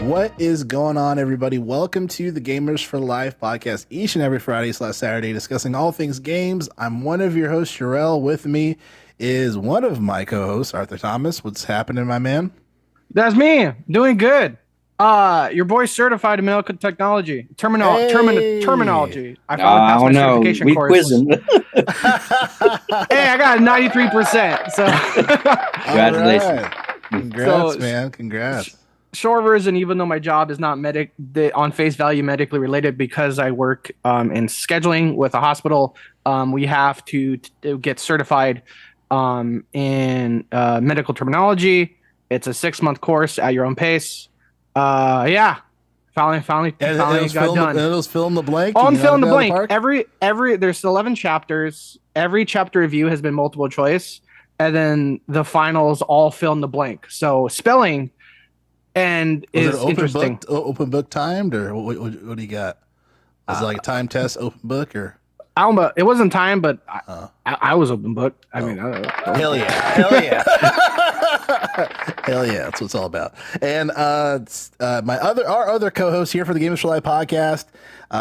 What is going on, everybody? Welcome to the Gamers for Life podcast, each and every Friday/Saturday, discussing all things games. I'm one of your hosts, Sherelle. With me is one of my co-hosts, Arthur Thomas. What's happening, my man? That's me. Doing good. Your boy's certified in medical technology. Terminology. I finally passed my certification course. Quizzing. Hey, I got 93%. So congratulations. Right. Congrats, man. Congrats. Short version, even though my job is not on face value medically related, because I work in scheduling with a hospital, we have to get certified in medical terminology. It's a 6-month course at your own pace. Finally got done. It was fill in the blank. Oh, I'm filling the blank. Every there's 11 chapters. Every chapter review has been multiple choice, and then the finals all fill in the blank. So spelling is interesting. Open book timed, or what do you got? Was it like a time test, open book, or? It wasn't time, but I was open book. I mean, hell yeah. Hell yeah, that's what it's all about. And our other co-host here for the Gamers for Life podcast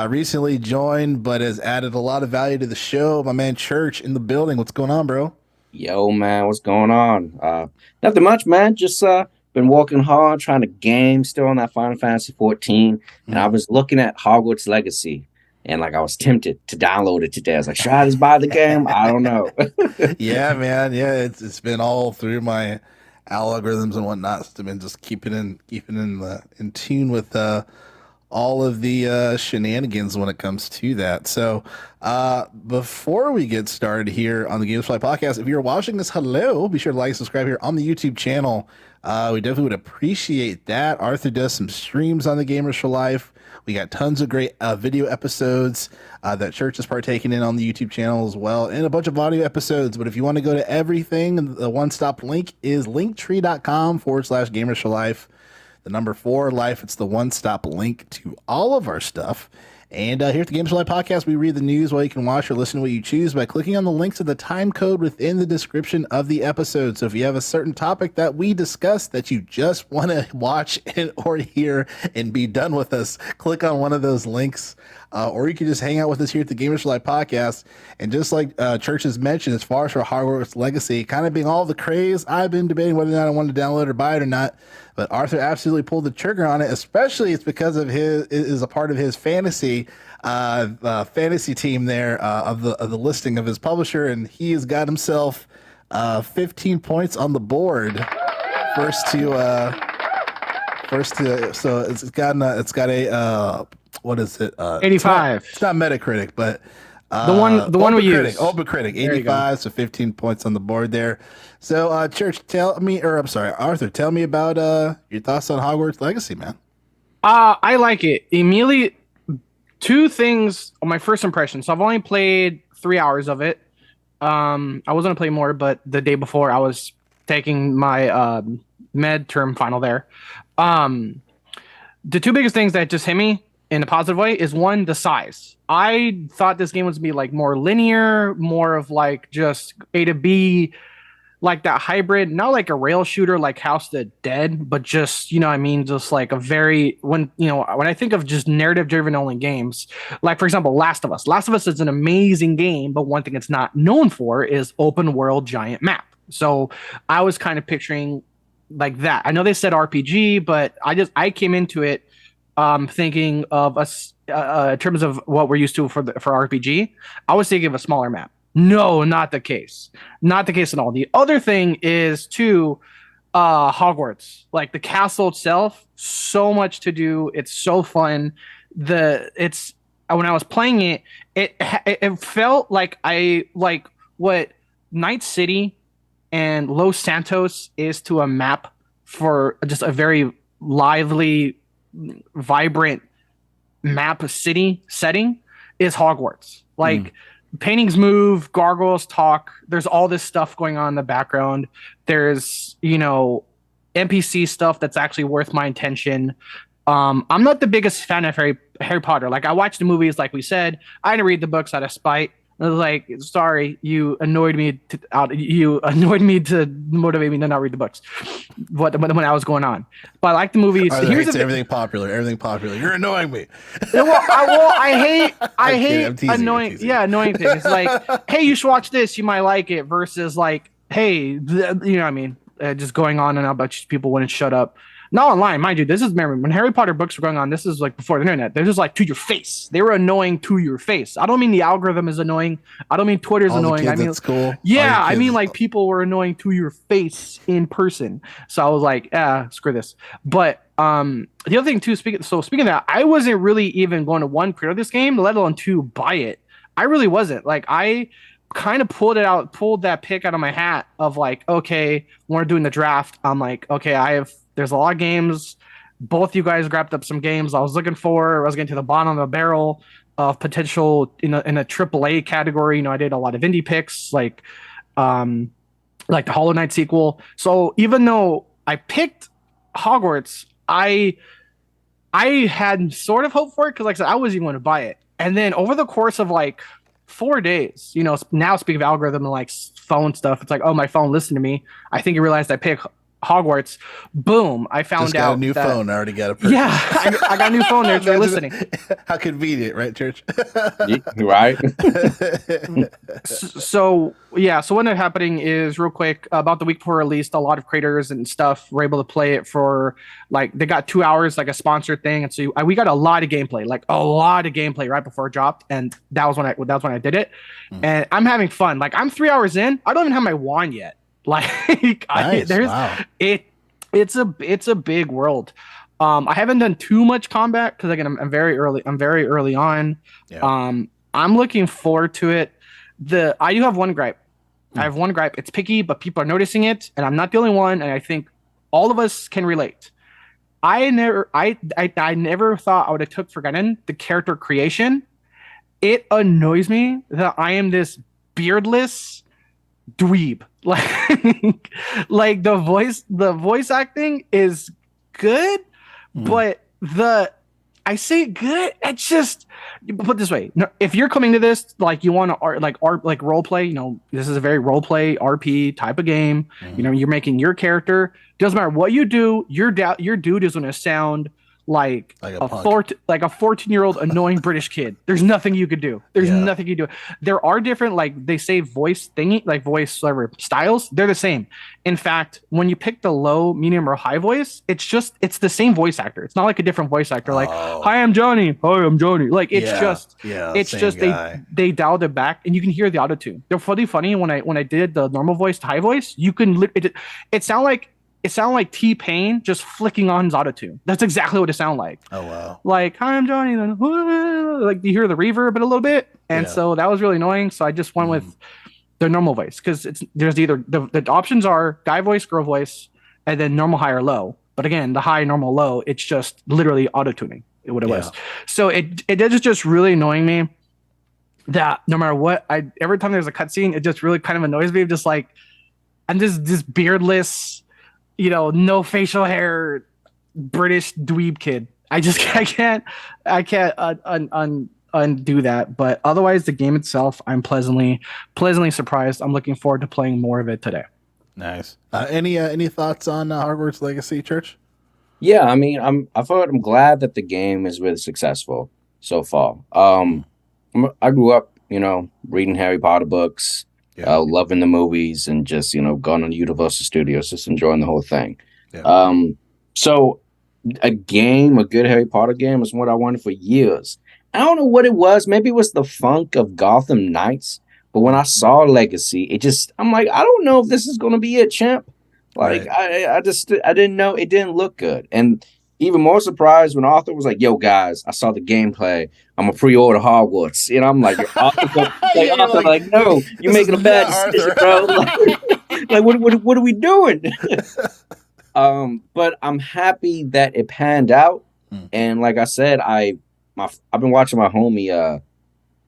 recently joined, but has added a lot of value to the show. My man Church in the building. What's going on, bro? Yo, man, what's going on? Nothing much, man. Just been working hard, trying to game, still on that Final Fantasy 14, and I was looking at Hogwarts Legacy. And I was tempted to download it today. I was like, should I just buy the game? I don't know. Yeah, man. Yeah, it's been all through my algorithms and whatnot. It's been just keeping in tune with all of the shenanigans when it comes to that. So before we get started here on the Games Fly podcast, if you're watching this, hello, be sure to like and subscribe here on the YouTube channel. We definitely would appreciate that. Arthur does some streams on the Gamers for Life. We got tons of great video episodes that Church is partaking in on the YouTube channel as well, and a bunch of audio episodes. But if you want to go to everything, the one-stop link is linktree.com/Gamers for Life. The number 4 life. It's the one-stop link to all of our stuff. And here at the Games for Life podcast, we read the news while you can watch or listen to what you choose by clicking on the links to the time code within the description of the episode. So if you have a certain topic that we discuss that you just want to watch or hear and be done with us, click on one of those links. Or you can just hang out with us here at the Gamers for Life podcast. And just like Church has mentioned, as far as for Hogwarts Legacy, kind of being all the craze, I've been debating whether or not I wanted to download or buy it or not. But Arthur absolutely pulled the trigger on it, especially it's because of is a part of his fantasy team there of the listing of his publisher, and he has got himself 15 points on the board. First to so it's got a what is it? 85. It's not Metacritic, but the one we use. OpenCritic, 85, so 15 points on the board there. So, Church, Arthur, tell me about your thoughts on Hogwarts Legacy, man. I like it. Immediately, 2 things on my first impression. So I've only played 3 hours of it. I was going to play more, but the day before I was taking my med term final there. The 2 biggest things that just hit me in a positive way is, one, the size. I thought this game was going to be more linear, more of just A to B, like that hybrid, not like a rail shooter like House of the Dead, but just, just like a very, when I think of just narrative driven only games, like for example, Last of Us. Last of Us is an amazing game, but one thing it's not known for is open world giant map. So I was kind of picturing like that. I know they said RPG, but I came into it thinking of us in terms of what we're used to for RPG. I was thinking of a smaller map. No, not the case. Not the case at all. The other thing is too, Hogwarts, like the castle itself, so much to do. It's so fun. When I was playing it, it felt like what Night City and Los Santos is to a map for just a very lively, vibrant map city setting is Hogwarts. Paintings move, gargoyles talk. There's all this stuff going on in the background. There's, NPC stuff that's actually worth my attention. I'm not the biggest fan of Harry Potter. I watched the movies, like we said. I didn't read the books out of spite. I was like, sorry, you annoyed me to motivate me to not read the books. When I was going on, but I like the movie. Are So there here's hates the everything popular? Everything popular. You're annoying me. I I'm kidding. hate I'm teasing. I'm annoying, teasing. yeah, annoying things. Like, hey, you should watch this. You might like it. Versus like, hey, you know what I mean? Just going on and on about people wouldn't shut up. Not online, mind you. This is remember when Harry Potter books were going on. This is like before the internet. They're just like to your face. They were annoying to your face. I don't mean the algorithm is annoying. I don't mean Twitter's All the annoying. I kids mean, at school. yeah, I mean like people were annoying to your face in person. So I was like, screw this. But the other thing too, speaking of that, I wasn't really even going to one pre-order this game, let alone two buy it. I really wasn't. Like I kind of pulled that pick out of my hat of like, okay, when we're doing the draft, I'm like, okay, there's a lot of games. Both you guys grabbed up some games I was looking for. I was getting to the bottom of the barrel of potential in a AAA category. You know, I did a lot of indie picks um like the Hollow Knight sequel. So even though I picked Hogwarts, I had sort of hoped for it because, like I said, I wasn't even going to buy it. And then over the course of like 4 days, you know, now speaking of algorithm and like phone stuff, it's like, oh, my phone listened to me. I think it realized I picked Hogwarts. Boom! I found Just got out a new that, phone. I already got a purchase. Yeah, I got a new phone there. They're listening. How convenient, right, Church? Right. So yeah, so what ended up happening is real quick about the week before released, a lot of creators and stuff were able to play it for like they got 2 hours, like a sponsored thing, and so we got a lot of gameplay, like a lot of gameplay right before it dropped, and that was when I did it, and I'm having fun. Like I'm 3 hours in, I don't even have my wand yet. Like Nice. Wow. It's a big world. I haven't done too much combat because again I'm very early. I'm very early on. Yeah. I'm looking forward to it. I do have one gripe. I have one gripe. It's picky, but people are noticing it, and I'm not the only one. And I think all of us can relate. I never thought I would have took for granted the character creation. It annoys me that I am this beardless dweeb. Like the voice acting is good, but I say good. It's just put it this way. No, if you're coming to this like you want to art role play, you know, this is a very role play RP type of game. You know, you're making your character. Doesn't matter what you do, your dude is going to sound like a 14-year-old annoying British kid. There's nothing you could do. There's nothing you do. There are different, like they say voice thingy, like voice whatever styles. They're the same. In fact, when you pick the low, medium, or high voice, it's the same voice actor. It's not like a different voice actor. Like, hi, I'm Johnny. Hi, I'm Johnny. Like it's just they dialed it back, and you can hear the auto tune. They're funny. When I did the normal voice to high voice, you can it sounded like T-Pain just flicking on his autotune. That's exactly what it sounded like. Oh, wow. Like, hi, I'm Johnny. Then, like, you hear the reverb a little bit. And so that was really annoying. So I just went with the normal voice because there's either the options are guy voice, girl voice, and then normal, high, or low. But again, the high, normal, low, it's just literally auto-tuning what it was. So it is just really annoying me that no matter what, every time there's a cutscene, it just really kind of annoys me. Just like, I'm just this beardless, you know, no facial hair, British dweeb kid. I can't undo that. But otherwise, the game itself, I'm pleasantly surprised. I'm looking forward to playing more of it today. Nice. Any thoughts on Hogwarts Legacy, Church? Yeah, I mean, I'm glad that the game is really successful so far. I grew up, you know, reading Harry Potter books. Loving the movies and just, you know, going on Universal Studios, just enjoying the whole thing. So a good Harry Potter game is what I wanted for years. I don't know what it was. Maybe it was the funk of Gotham Knights. But when I saw Legacy, I'm like, I don't know if this is going to be it, champ. Like, I didn't know. It didn't look good. And even more surprised when Arthur was like, yo, guys, I saw the gameplay. I'm a pre-order Hogwarts. You know, I'm like, Arthur, like, no, you're making a bad decision, bro. Like what are we doing? But I'm happy that it panned out. And like I said, I've been watching my homie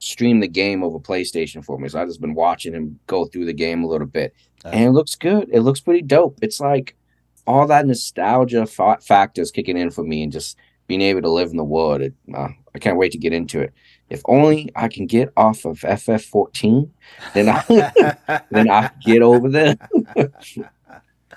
stream the game over PlayStation for me. So I've just been watching him go through the game a little bit. And it looks good. It looks pretty dope. It's like all that nostalgia factors kicking in for me and just being able to live in the world. I can't wait to get into it. if only I can get off of FF14, then then I get over there.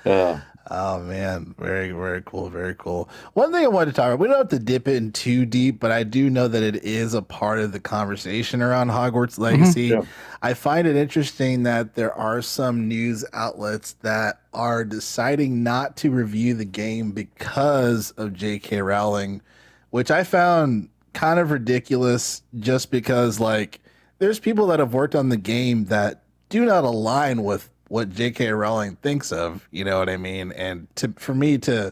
uh, Oh man, very very cool, very cool. One thing I wanted to talk about, we don't have to dip in too deep, but I do know that it is a part of the conversation around Hogwarts Mhm. Legacy. yeah, I find it interesting that there are some news outlets that are deciding not to review the game because of J.K. Rowling, which I found kind of ridiculous just because like there's people that have worked on the game that do not align with what J.K. Rowling thinks of, you know what I mean? And for me to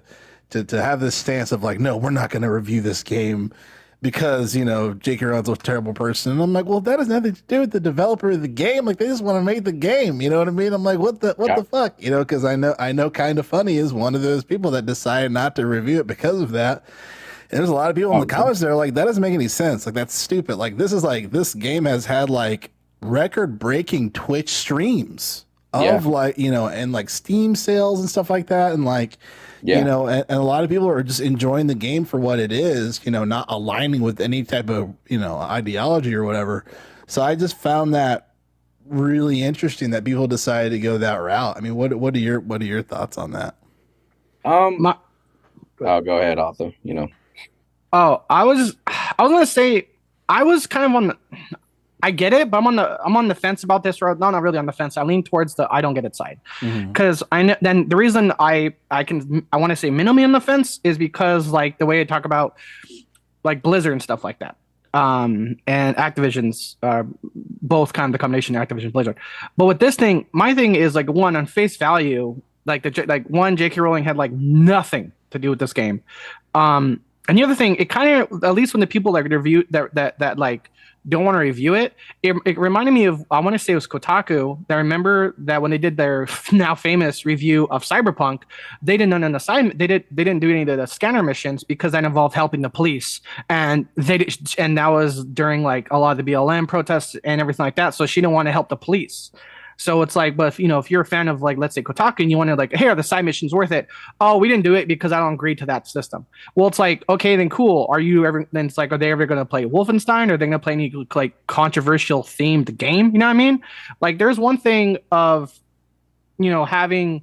have this stance of like, no, we're not going to review this game because J.K. Rowling's a terrible person. And I'm like, well, that has nothing to do with the developer of the game. Like, they just want to make the game. You know what I mean? I'm like, what yeah, the fuck? Because I know, Kind of Funny is one of those people that decided not to review it because of that. And there's a lot of people in the comments that are like, that doesn't make any sense. Like, that's stupid. Like, this game has had like record breaking Twitch streams yeah, of like, and like Steam sales and stuff like that. And like, yeah. and a lot of people are just enjoying the game for what it is, not aligning with any type of, ideology or whatever. So I just found that really interesting that people decided to go that route. I mean, what are your thoughts on that? Um, My, oh, go ahead, Arthur. You know, oh, I was gonna say I was kind of on the. I get it, but I'm on the fence about this. Or no, not really on the fence. I lean towards the I don't get it side Mm-hmm. because I know. Then the reason I want to say minimally on the fence is because like the way I talk about like Blizzard and stuff like that. And Activision's both kind of the combination of Activision Blizzard. But with this thing, my thing is like one on face value, like one J.K. Rowling had like nothing to do with this game. And the other thing, it kind of at least when the people that review that like don't want to review it reminded me of I want to say it was Kotaku. I remember that when they did their now famous review of Cyberpunk, they didn't on an assignment. They didn't do any of the scanner missions because that involved helping the police, and and that was during like a lot of the BLM protests and everything like that. So she didn't want to help the police. So it's like, but if you're a fan of like, let's say Kotaku, and you want to like, hey, are the side missions worth it? Oh, we didn't do it because I don't agree to that system. Well, it's like, okay, then cool. Are you ever? Then it's like, are they ever going to play Wolfenstein? Or are they going to play any like controversial themed game? You know what I mean? Like, there's one thing of, having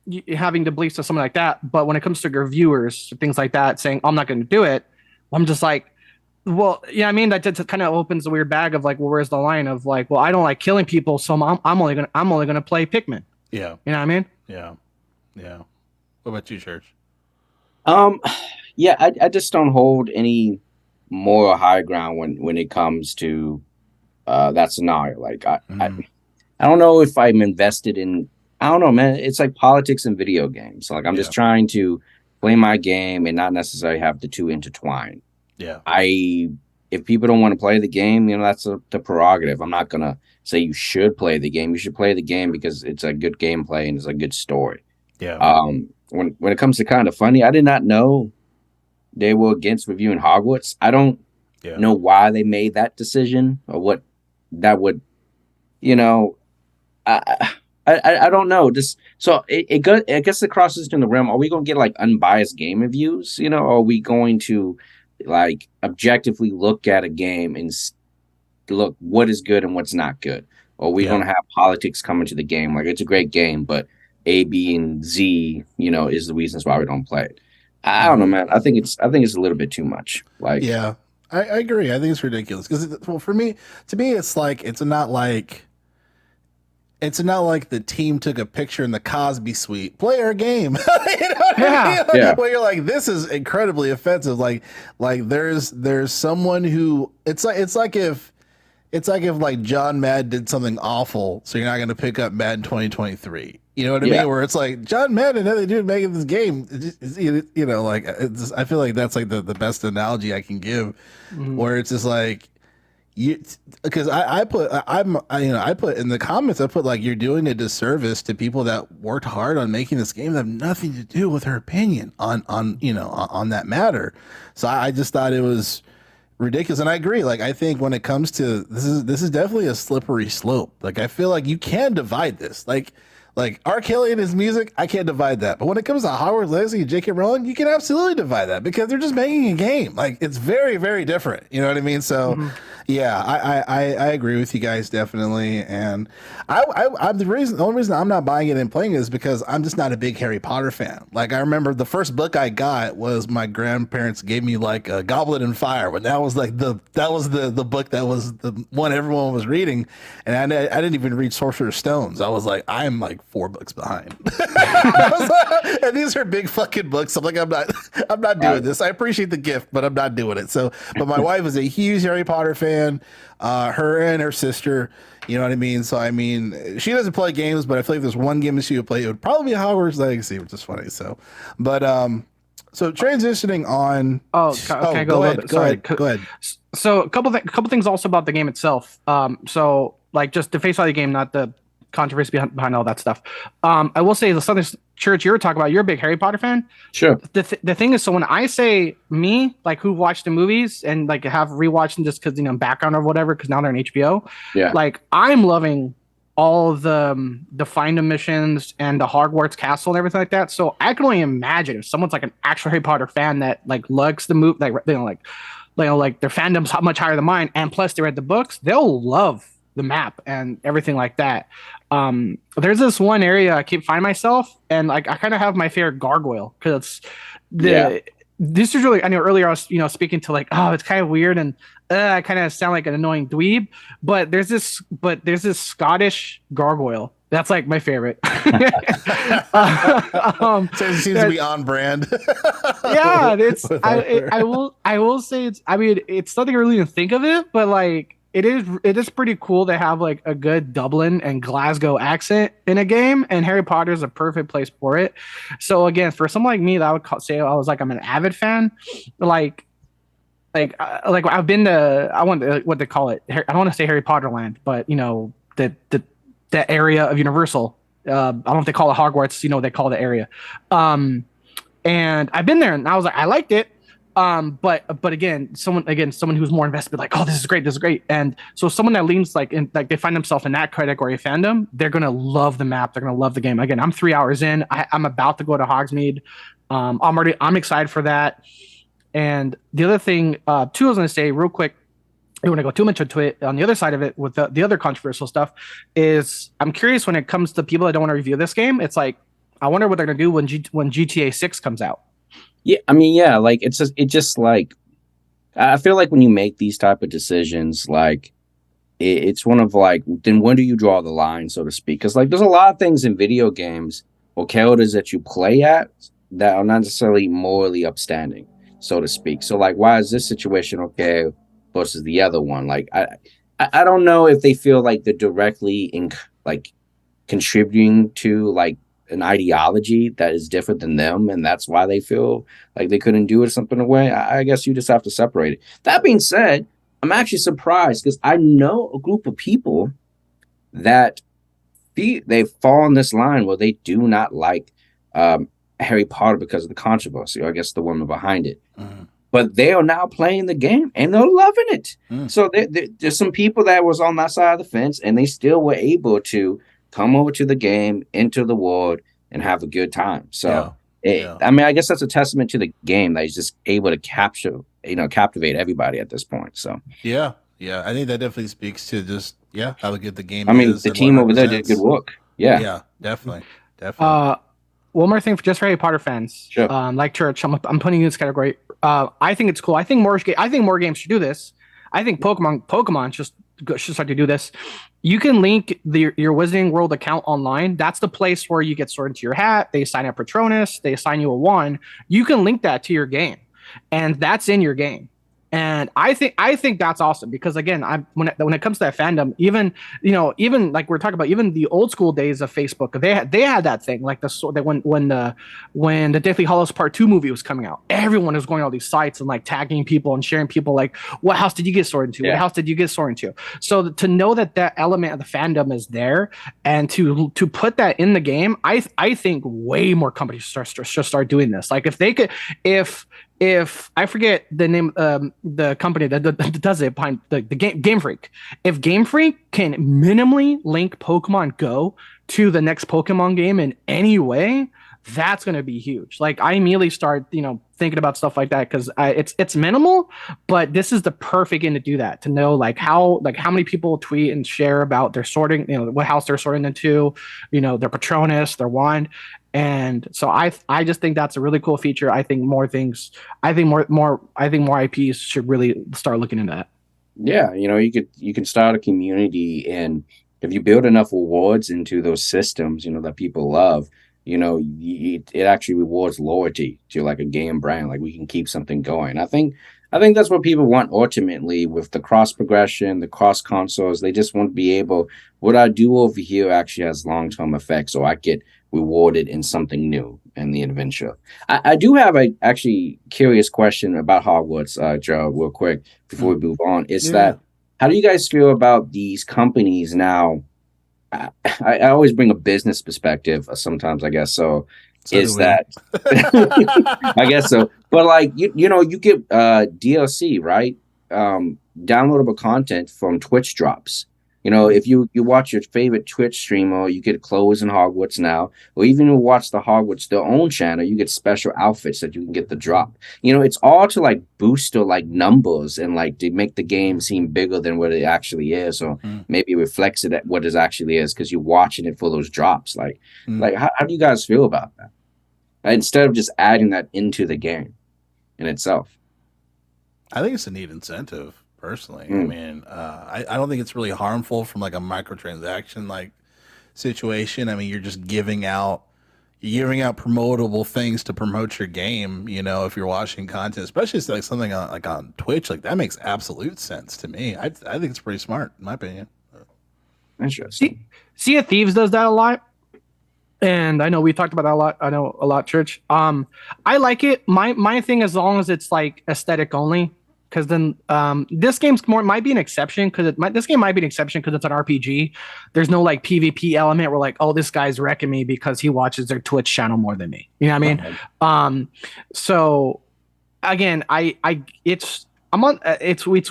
the beliefs of something like that, but when it comes to reviewers, things like that, saying I'm not going to do it, I'm just like, well, yeah, I mean that just kind of opens a weird bag of like, well, where's the line of like, well, I don't like killing people, so I'm only gonna play Pikmin. Yeah, You know what I mean? yeah, yeah. What about you, Church? um, yeah, I just don't hold any moral high ground when it comes to that scenario. Like Mm-hmm. I don't know if I'm invested in. I don't know, man. It's like politics and video games. Like I'm Yeah, just trying to play my game and not necessarily have the two intertwine. yeah, If people don't want to play the game, that's the prerogative. I'm not gonna say you should play the game. You should play the game because it's a good gameplay and it's a good story. yeah, When it comes to Kind of Funny, I did not know they were against reviewing Hogwarts. I don't yeah. know why they made that decision or what that would, you know, I I don't know. Just so I guess it crosses in the realm. Are we going to get like unbiased game reviews? Or are we going to like objectively look at a game and look what is good and what's not good? Or are we Yeah. going to have politics come into the game? Like it's a great game, but A, B, and Z, is the reasons why we don't play it. I don't know, man. I think it's a little bit too much. Like, Yeah, I agree. I think it's ridiculous because, well, to me, it's like it's not like the team took a picture in the Cosby Suite. Play our game. You know what I Yeah. mean? Yeah. Where you're like, this is incredibly offensive. Like there's someone who it's like if like John Madden did something awful, so you're not going to pick up Madden 2023. You know what I Yeah. mean? Where it's like John Madden, how they do making this game. Like I feel like that's like the best analogy I can give, Mhm. where it's just like you, because I put in the comments, I put like, you're doing a disservice to people that worked hard on making this game that have nothing to do with her opinion on that matter. So I just thought it was ridiculous, and I agree. Like, I think when it comes to this is definitely a slippery slope. Like, I feel like you can divide this. Like Like R. Kelly and his music, I can't divide that. But when it comes to Hogwarts Legacy and J.K. Rowling, you can absolutely divide that because they're just making a game. Like it's very, very different. You know what I mean? So, yeah, I agree with you guys definitely. And I'm the only reason I'm not buying it and playing it is because I'm just not a big Harry Potter fan. Like I remember the first book I got was my grandparents gave me like a Goblet and Fire, but that was like the book that was the one everyone was reading, and I didn't even read Sorcerer's Stones. I was like, I'm like 4 books behind. And these are big fucking books. I'm like, I'm not doing this. I appreciate the gift, but I'm not doing it. So, but my wife is a huge Harry Potter fan. Her and her sister, you know what I mean? So, I mean, she doesn't play games, but I feel like there's one game that she would play. It would probably be Hogwarts Legacy, which is funny. So, but, so transitioning on. Okay, go ahead. So a couple things also about the game itself. So like just the face value game, not the controversy behind all that stuff. I will say the Southern Church you were talking about, you're a big Harry Potter fan. Sure. The thing is, so when I say me, like who watched the movies and like have rewatched them just because background or whatever, because now they're on HBO. Yeah. Like I'm loving all the Find Them missions and the Hogwarts Castle and everything like that. So I can only imagine if someone's like an actual Harry Potter fan that like likes the movie, like like their fandom's much higher than mine, and plus they read the books, they'll love the map and everything like that. There's this one area I keep finding myself, and like I kind of have my favorite gargoyle because this is really, I know earlier I was speaking to like, oh, it's kind of weird and I kind of sound like an annoying dweeb, but there's this Scottish gargoyle that's like my favorite. So it seems to be on brand. Yeah, I will say it's something I really didn't think of it, but like it is pretty cool to have like a good Dublin and Glasgow accent in a game, and Harry Potter is a perfect place for it. So again, for someone like me, that I would say I'm an avid fan. Like I've been to what they call it. I don't want to say Harry Potter Land, but that area of Universal. I don't know if they call it Hogwarts. They call the area. And I've been there, and I was like, I liked it. But again, someone who's more invested, like, oh, this is great. And so someone that leans like they find themselves in that category of fandom, they're gonna love the map. They're gonna love the game. Again, I'm 3 hours in. I'm about to go to Hogsmeade. I'm excited for that. And the other thing, too, I was gonna say real quick. I don't want to go too much into it. On the other side of it, with the other controversial stuff, is I'm curious when it comes to people that don't want to review this game. It's like I wonder what they're gonna do when GTA 6 comes out. Yeah, I mean, yeah, like it's just like I feel like when you make these type of decisions, like it's one of like, then when do you draw the line, so to speak? Because like there's a lot of things in video games or characters that you play at that are not necessarily morally upstanding, so to speak. So like, why is this situation okay versus the other one? Like I don't know if they feel like they're directly contributing to like an ideology that is different than them, and that's why they feel like they couldn't do it something away. I guess you just have to separate it. That being said, I'm actually surprised because I know a group of people that they fall on this line where they do not like Harry Potter because of the controversy, or I guess the woman behind it. But they are now playing the game and they're loving it. So there's some people that was on that side of the fence and they still were able to come over to the game, enter the world, and have a good time. So, I mean, I guess that's a testament to the game that he's just able to captivate everybody at this point. So, yeah, I think that definitely speaks to just how good the game. I mean, the team over there did good work. Yeah, definitely. One more thing for just for Harry Potter fans, sure. Like Church, I'm putting you in this category. I think it's cool. I think more games should do this. I think Pokemon should start to do this. You can link your Wizarding World account online. That's the place where you get sorted to your hat. They assign a Patronus. They assign you a wand. You can link that to your game, and that's in your game. And I think that's awesome because again, when it comes to that fandom, even like we're talking about, even the old school days of Facebook, they had that thing like when the Deathly Hallows Part 2 movie was coming out, everyone was going on all these sites and like tagging people and sharing people like, what house did you get sorted to? What house did you get sorted to? So to know that element of the fandom is there and to put that in the game, I think way more companies should start doing this. Like if they could, if I forget the name, the company that does it behind the Game Freak. If Game Freak can minimally link Pokemon Go to the next Pokemon game in any way, that's going to be huge. Like I immediately start, thinking about stuff like that because it's minimal, but this is the perfect game to do that. To know how many people tweet and share about their sorting, what house they're sorting into, their Patronus, their wand, and so I just think that's a really cool feature. I think more things, I think more IPs should really start looking into that. Yeah, you can start a community, and if you build enough rewards into those systems, that people love, it actually rewards loyalty to like a game brand. Like we can keep something going. I think that's what people want ultimately with the cross progression, the cross consoles. They just want to be able, what I do over here actually has long-term effects, so I get rewarded in something new in the adventure. I do have a actually curious question about Hogwarts, Joe, real quick before we move on. Is that how do you guys feel about these companies now? I always bring a business perspective sometimes, I guess. So is that I guess so. But like you get DLC, right? Downloadable content from Twitch drops. If you watch your favorite Twitch streamer, you get clothes in Hogwarts now, or even you watch the Hogwarts their own channel, you get special outfits that you can get the drop. It's all to like boost or like numbers and like to make the game seem bigger than what it actually is, or maybe reflects it at what it actually is because you're watching it for those drops. Like how do you guys feel about that? Instead of just adding that into the game in itself. I think it's a neat incentive. Personally, I mean, I don't think it's really harmful from like a microtransaction like situation. I mean, you're just giving out promotable things to promote your game. If you're watching content, especially like something on Twitch, like that makes absolute sense to me. I think it's pretty smart, in my opinion. Interesting. Sea of Thieves does that a lot, and I know we talked about that a lot. I know a lot, Church. I like it. My thing, as long as it's like aesthetic only. Because then this game's might be an exception because this game might be an exception because it's an RPG. There's no like PvP element where like, oh, this guy's wrecking me because he watches their Twitch channel more than me. You know what I mean? So again, it's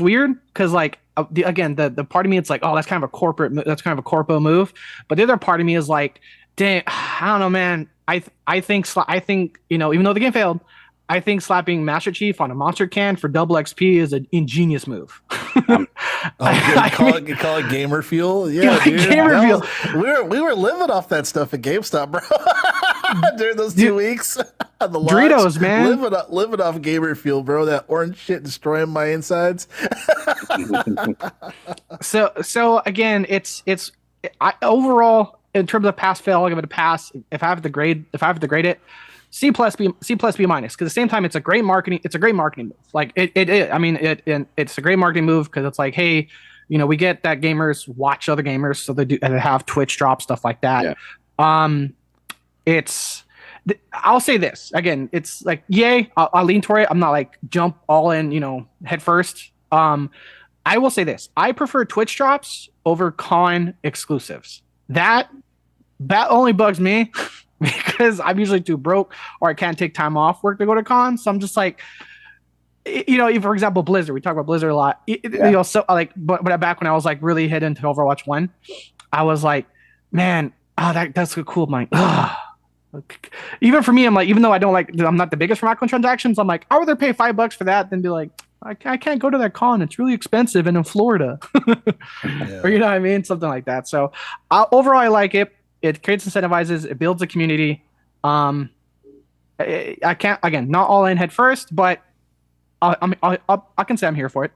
weird because like again the part of me it's like, oh, that's kind of a corpo move, but the other part of me is like, dang, I don't know, man. I think even though the game failed, I think slapping Master Chief on a monster can for double XP is an ingenious move. Call it gamer fuel. Yeah, dude. Gamer fuel. We were living off that stuff at GameStop, bro. During those 2 weeks. The Doritos, man. Living off gamer fuel, bro. That orange shit destroying my insides. So again, overall in terms of pass fail, I'll give it a pass. If I have to grade it, C plus B minus, because at the same time it's a great marketing move. Like it's a great marketing move because it's like, hey, we get that gamers watch other gamers, so they have Twitch drop stuff like that. Yeah. I'll say this again, it's like, yay, I'll lean toward it. I'm not like jump all in, head first. I will say this, I prefer Twitch drops over con exclusives. That only bugs me. Because I'm usually too broke or I can't take time off work to go to cons. So I'm just like, for example, Blizzard. We talk about Blizzard a lot. So like, but back when I was like really hit into Overwatch 1, I was like, man, that's so cool. I'm like, even for me, I'm like, even though I'm not the biggest for microtransactions, I'm like, I would rather pay $5 for that than be like, I can't go to that con. It's really expensive and in Florida. Yeah. Or you know what I mean? Something like that. So overall, I like it. It creates incentivizes. It builds a community. I can't, again, not all in head first, but I can say I'm here for it.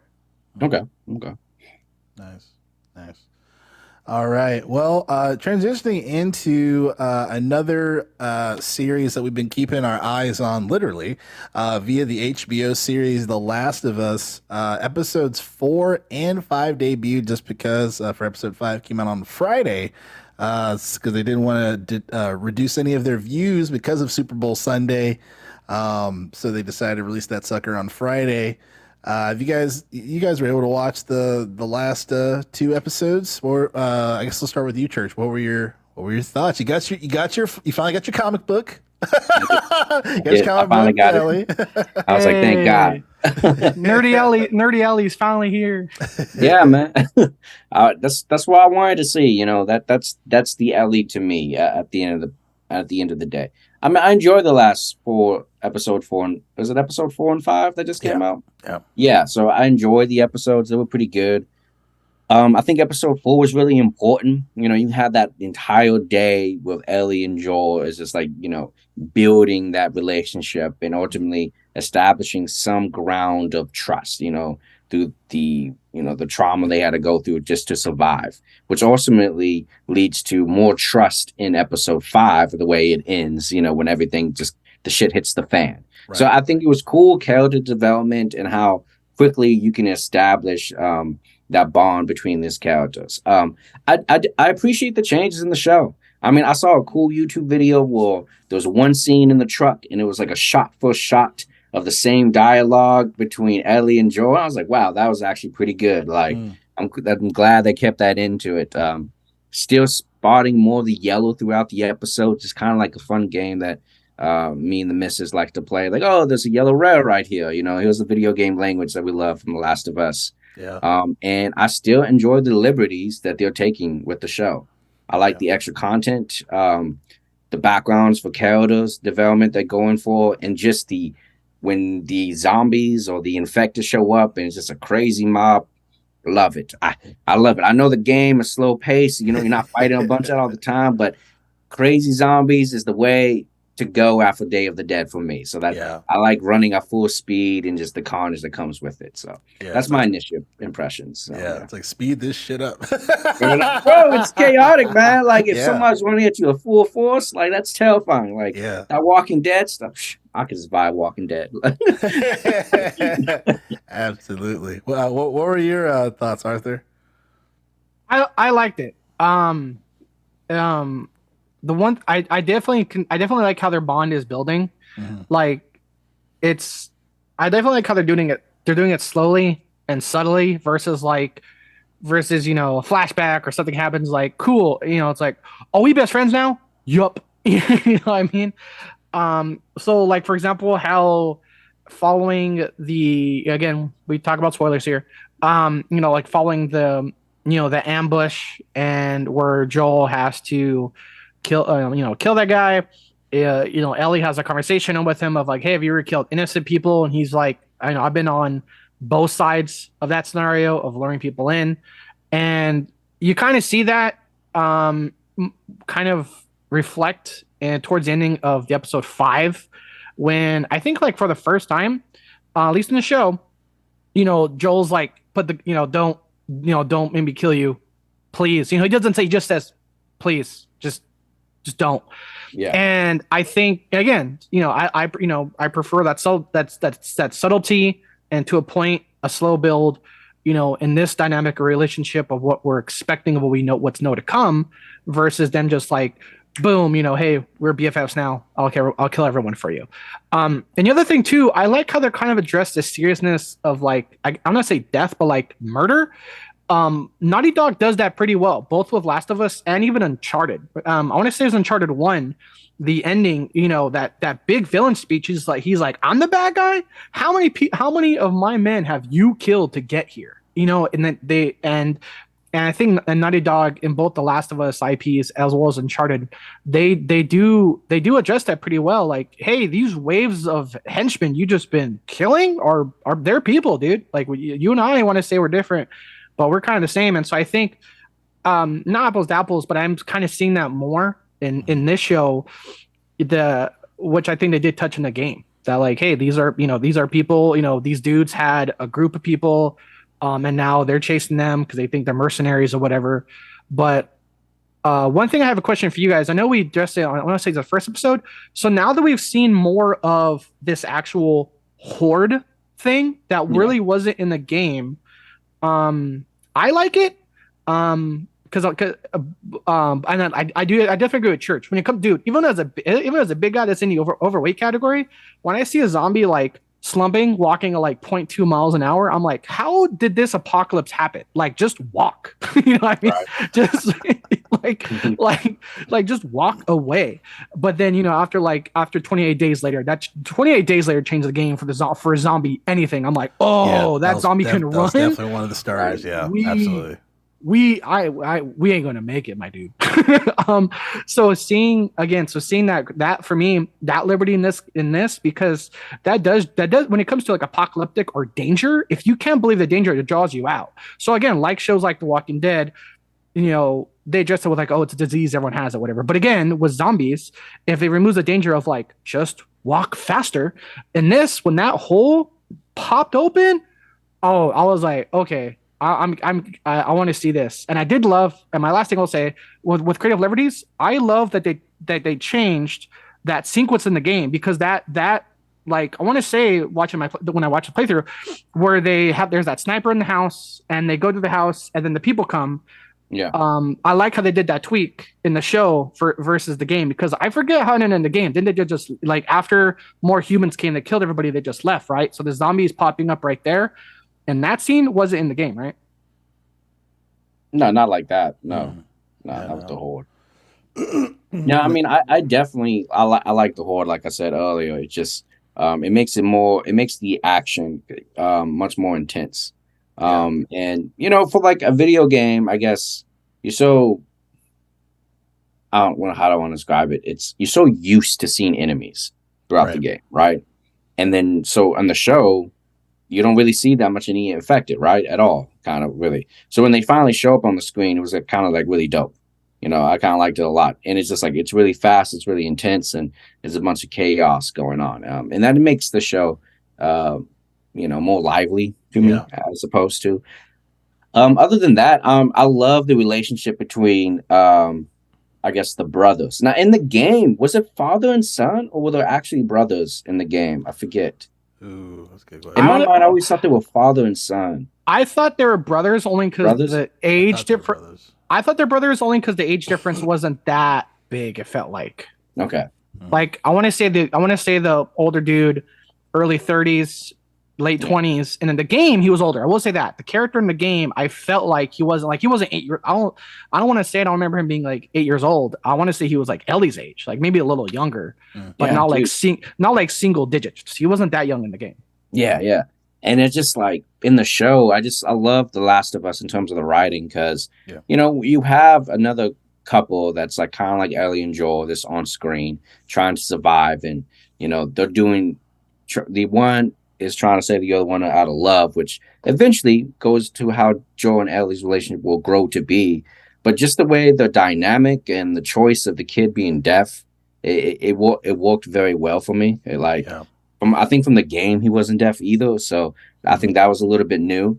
Okay. Nice. All right. Well, transitioning into another series that we've been keeping our eyes on, literally, via the HBO series The Last of Us. Episodes 4 and 5 debuted just because for episode 5 came out on Friday. Because they didn't want to reduce any of their views because of Super Bowl Sunday, so they decided to release that sucker on Friday. If you guys were able to watch the last 2 episodes, or I guess we'll start with you, Church. What were your thoughts? You finally got your comic book. I finally got it. I was like, thank God. Nerdy Alley's finally here. Yeah, man. That's what I wanted to see. You know, that's the Ellie to me at the end of the day. I mean, I enjoy the last episode 4 and was it episode 4 and 5 that just came out? Yeah. Yeah, so I enjoyed the episodes. They were pretty good. I think episode 4 was really important. You know, you had that entire day with Ellie and Joel is just like, you know, building that relationship and ultimately establishing some ground of trust, you know, through the trauma they had to go through just to survive, which ultimately leads to more trust in episode 5, the way it ends, you know, when everything just the shit hits the fan. Right. So I think it was cool character development and how quickly you can establish that bond between these characters. I appreciate the changes in the show. I mean, I saw a cool YouTube video where there was one scene in the truck and it was like a shot for shot of the same dialogue between Ellie and Joel. I was like, wow, that was actually pretty good. Like, I'm glad they kept that into it. Still spotting more of the yellow throughout the episode, just kind of like a fun game that me and the missus like to play. Like, oh, there's a yellow red right here. You know, here's the video game language that we love from The Last of Us. Yeah. And I still enjoy the liberties that they're taking with the show. I like the extra content, the backgrounds for characters, development they're going for, and just when the zombies or the infected show up and it's just a crazy mob. Love it. I love it. I know the game is slow paced. You know, you're not fighting a bunch of all the time, but crazy zombies is the way to go after Day of the Dead for me. So that I like running at full speed and just the carnage that comes with it. So that's my initial impressions. So, it's like speed this shit up. Bro, it's chaotic, man. Like if somebody's running at you at full force, like that's terrifying. Like that Walking Dead stuff. I could survive Walking Dead. Absolutely. Well, what were your thoughts, Arthur? I liked it. The one I definitely like how their bond is building. Mm-hmm. Like I definitely like how they're doing it. They're doing it slowly and subtly versus you know, a flashback or something happens like cool. You know, it's like, are we best friends now? Yup. You know what I mean? So like for example, how following again, we talk about spoilers here. You know, like following the ambush and where Joel has to kill that guy. You know, Ellie has a conversation with him of like, hey, have you ever killed innocent people? And he's like, I know I've been on both sides of that scenario of luring people in. And you kind of see that kind of reflect and towards the ending of the episode 5, when I think like for the first time, at least in the show, you know, Joel's like, don't make me kill you, please. You know, he doesn't say, he just says, please, just don't. Yeah. And I think again, you know, I prefer that subtlety and to a point, a slow build, you know, in this dynamic relationship of what we're expecting of what we know, what's to come, versus them just like, boom, you know, hey, we're BFFs now. I'll kill everyone for you. And the other thing too, I like how they're kind of addressed the seriousness of like, I'm not say death, but like murder. Naughty Dog does that pretty well, both with Last of Us and even Uncharted. I want to say it was Uncharted 1, the ending, you know, that big villain speech is like, he's like, I'm the bad guy. How many of my men have you killed to get here? You know, and then and I think Naughty Dog in both the Last of Us IPs as well as Uncharted, they do address that pretty well. Like, hey, these waves of henchmen you just been killing are they're people, dude. Like you and I want to say we're different, but we're kind of the same. And so I think not apples to apples, but I'm kind of seeing that more in this show, which I think they did touch in the game. That like, hey, these are people, you know, these dudes had a group of people, and now they're chasing them because they think they're mercenaries or whatever. But one thing I have a question for you guys. I know we addressed it on, I want to say the first episode. So now that we've seen more of this actual horde thing that really wasn't in the game, I like it. Because I definitely agree with Church when it comes, dude. Even as a big guy that's in the overweight category, when I see a zombie like slumping, walking at like 0.2 miles an hour, I'm like, how did this apocalypse happen? Like, just walk. You know what I mean? Right. Just like just walk away. But then, after 28 days later, that 28 days later changed the game for a zombie anything. I'm like, Yeah, oh, that zombie can that was run. definitely one of the starters. Yeah, we absolutely. we ain't gonna make it, my dude. Seeing that for me, that liberty in this, because that does when it comes to like apocalyptic or danger, if you can't believe the danger, it draws you out. So again, like shows like The Walking Dead, they address it with like, oh, it's a disease, everyone has it, whatever. But again, with zombies, if it removes the danger of like just walk faster, in this, when that hole popped open, oh, I was like, okay, I want to see this. And I did love, and my last thing I'll say with creative liberties, I love that they changed that sequence in the game, because that like, I want to say, when I watch the playthrough, where there's that sniper in the house and they go to the house and then the people come. Yeah. I like how they did that tweak in the show versus the game, because I forget how it ended in the game. Didn't they just, like, after more humans came, they killed everybody, they just left, right? So the zombies popping up right there. And that scene wasn't in the game, right? No, not like that. No, Yeah, not with the horde. No, I mean, I definitely I like the horde. Like I said earlier, it just it makes the action much more intense. And for like a video game, I guess you're so I don't know how do I want to describe it. You're so used to seeing enemies throughout the game, right? And then so on the show, you don't really see that much any affected, right? At all, kind of really. So when they finally show up on the screen, it was kind of like really dope. I kind of liked it a lot. And it's just like, it's really fast, it's really intense, and there's a bunch of chaos going on. And that makes the show, more lively to me, as opposed to. Other than that, I love the relationship between, I guess, the brothers. Now, in the game, was it father and son, or were there actually brothers in the game? I forget. Ooh, that's a good In question. my mind, I always thought they were father and son. I thought they were brothers only because the age difference. I thought they're brothers only because the age difference wasn't that big. It felt like. Okay. Like, I want to say the older dude, early 30s, late 20s, and in the game he was older. I will say that the character in the game, I felt like he wasn't 8 years. I don't want to say I don't remember him being like 8 years old. I want to say he was like Ellie's age, like maybe a little younger, but not like single digits. He wasn't that young in the game. Yeah. And it's just like in the show, I love The Last of Us in terms of the writing, because you have another couple that's like kind of like Ellie and Joel, this on screen trying to survive, and they're doing the one is trying to save the other one out of love, which eventually goes to how Joel and Ellie's relationship will grow to be. But just the way the dynamic and the choice of the kid being deaf, it worked very well for me. I think from the game he wasn't deaf either, so I think that was a little bit new.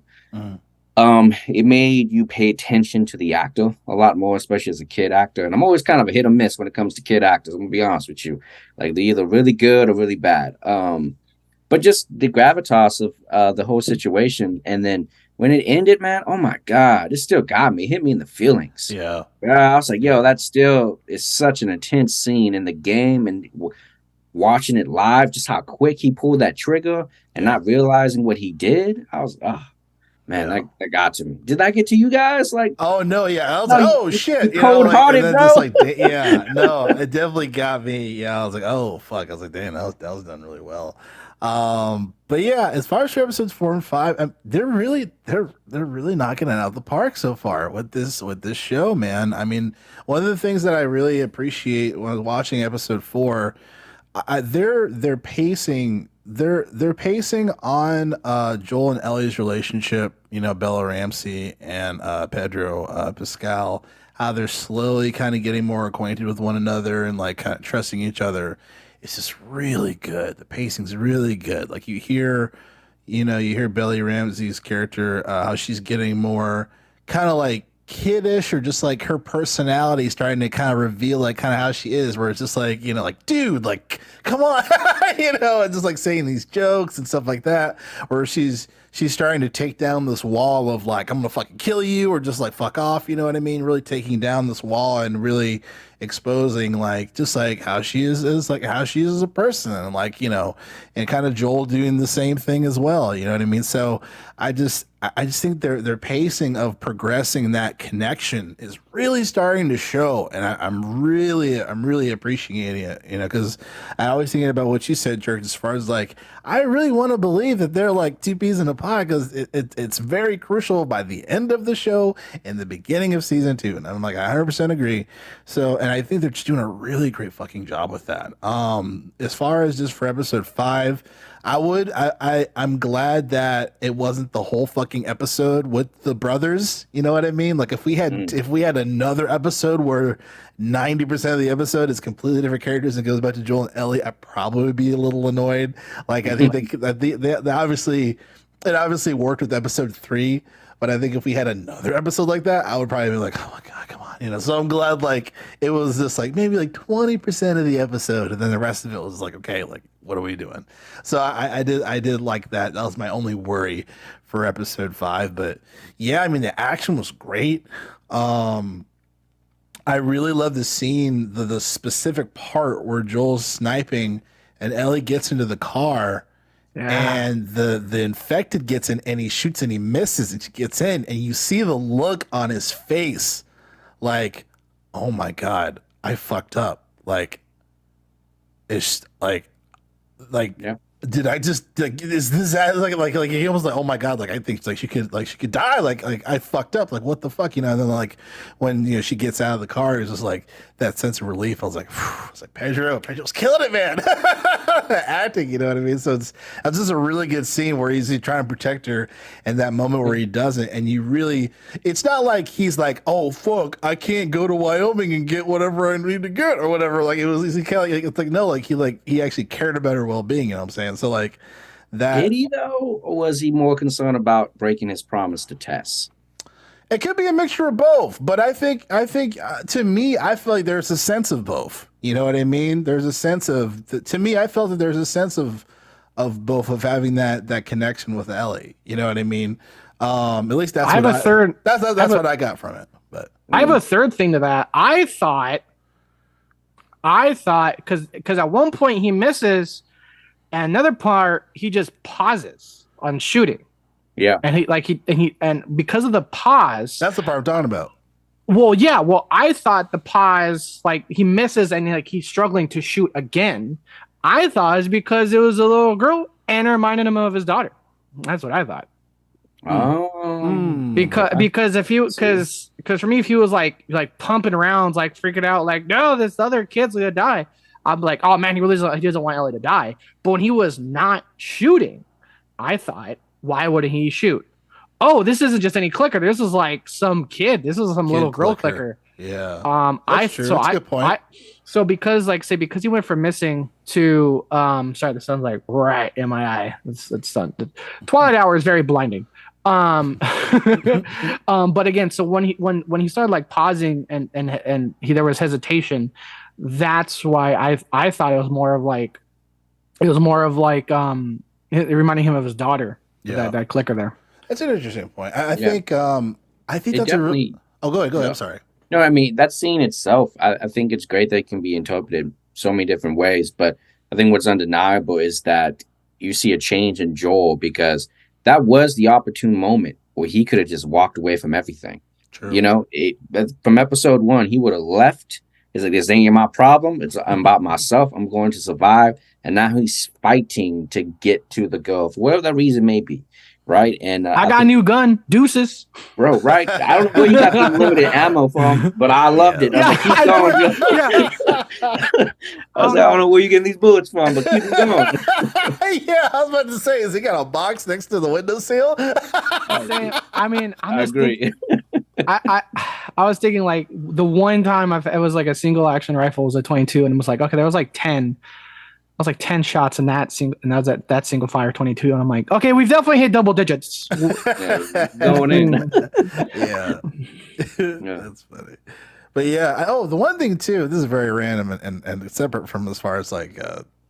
It made you pay attention to the actor a lot more, especially as a kid actor. And I'm always kind of a hit or miss when it comes to kid actors. I'm gonna be honest with you, like they're either really good or really bad. But just the gravitas of the whole situation, and then when it ended, man, oh my God, it still got me. It hit me in the feelings. Yeah. I was like, yo, that still is such an intense scene in the game, and watching it live, just how quick he pulled that trigger and not realizing what he did. I was, man, that got to me. Did that get to you guys? Like, oh no, yeah, I was like, oh shit, cold-hearted, bro. Just like, no, it definitely got me. Yeah, I was like, oh fuck, I was like, damn, that was done really well. But yeah, as far as episodes 4 and 5, they're really knocking it out of the park so far with this show, man. I mean, one of the things that I really appreciate when I was watching episode 4, they're pacing on Joel and Ellie's relationship, Bella Ramsey and Pedro Pascal, how they're slowly kind of getting more acquainted with one another and like kind of trusting each other. It's just really good. The pacing's really good. Like you hear Bella Ramsey's character, how she's getting more kind of like kiddish, or just like her personality starting to kind of reveal like kind of how she is, where it's just like, like, dude, like, come on, and just like saying these jokes and stuff like that, where she's starting to take down this wall of like, I'm gonna fucking kill you, or just like fuck off, you know what I mean? Really taking down this wall and really exposing like just like how she is like how she is as a person, and like, you know, and kind of Joel doing the same thing as well. You know what I mean? So I just think their pacing of progressing that connection is really starting to show, and I'm really appreciating it. You know, because I always thinking about what you said, Jerk, as far as like I really want to believe that they're like two peas in a pod, because it's very crucial by the end of the show and the beginning of season 2, and I'm like I 100% agree. So, and I think they're just doing a really great fucking job with that. As far as just for episode 5. I'm glad that it wasn't the whole fucking episode with the brothers. You know what I mean? Like if we had another episode where 90% of the episode is completely different characters and goes back to Joel and Ellie, I probably would be a little annoyed. Like I think they obviously it obviously worked with episode 3, but I think if we had another episode like that, I would probably be like, oh my god, come on, you know. So I'm glad like it was just like maybe like 20% of the episode, and then the rest of it was like, okay, like what are we doing? So I did like that. That was my only worry for episode 5. But yeah, I mean the action was great. I really love the scene, the specific part where Joel's sniping and Ellie gets into the car. Yeah. And the infected gets in and he shoots and he misses and she gets in and you see the look on his face like, oh my god, I fucked up. Like it's like Yeah. did I just like is this like he almost like, oh my god, like I think like she could die, like I fucked up, like what the fuck, you know. And then like when, you know, she gets out of the car, it's just like that sense of relief. I was like, phew. It's like Pedro's killing it, man. Acting, you know what I mean? So it's just a really good scene where he's trying to protect her, and that moment where he doesn't, and you really, it's not like he's like, oh fuck, I can't go to Wyoming and get whatever I need to get or whatever. Like it was, he kind of like, it's like no, like he actually cared about her well-being. You know what I'm saying? So like that. Did he though, or was he more concerned about breaking his promise to Tess? It could be a mixture of both, but I think to me, I feel like there's a sense of both. You know what I mean? There's a sense of, to me, I felt that there's a sense of both, of having that connection with Ellie. You know what I mean? At least that's I have a third. That's what I got from it. But I have a third thing to that. I thought because at one point he misses, and another part he just pauses on shooting. Yeah. And because of the pause, that's the part I'm talking about. Well, yeah. Well, I thought the pause, like he misses and like he's struggling to shoot again. I thought it's because it was a little girl and it reminded him of his daughter. That's what I thought. Oh, Because if you because for me, if he was like pumping around, like freaking out, like no, this other kid's gonna die, I'm like, oh man, he doesn't want Ellie to die. But when he was not shooting, I thought, why wouldn't he shoot? Oh, this isn't just any clicker. This is like some kid. This is some little girl clicker. Yeah. That's true. That's a good point. So because he went from missing to sorry, the sun's like right in my eye. It's sun. The twilight hour is very blinding. But again, so when he started like pausing and there was hesitation, that's why I thought it was more of like it reminding him of his daughter. Yeah. That clicker there. That's an interesting point. I think that's definitely. Go ahead. Yeah. I'm sorry. No, I mean that scene itself. I think it's great that it can be interpreted so many different ways. But I think what's undeniable is that you see a change in Joel, because that was the opportune moment where he could have just walked away from everything. True. You know, from episode 1, he would have left. He's like, this ain't my problem. I'm about myself. I'm going to survive. And now he's fighting to get to the girl for whatever that reason may be. Right. And I got a new gun. Deuces. Bro, right. I don't know where you got the limited ammo from, but I loved it. I was like, keep going. I was like, I don't know where you're getting these bullets from, but keep going. Yeah, I was about to say, has he got a box next to the windowsill? I mean, I agree. I was thinking like the one time it was like a single action rifle was a 22, and it was like, okay, there was like 10. I was like 10 shots in that single, and that was that single fire 22, and I'm like, okay, we've definitely hit double digits. Yeah, going in. Yeah. That's funny. But yeah, the one thing too, this is very random and separate from as far as like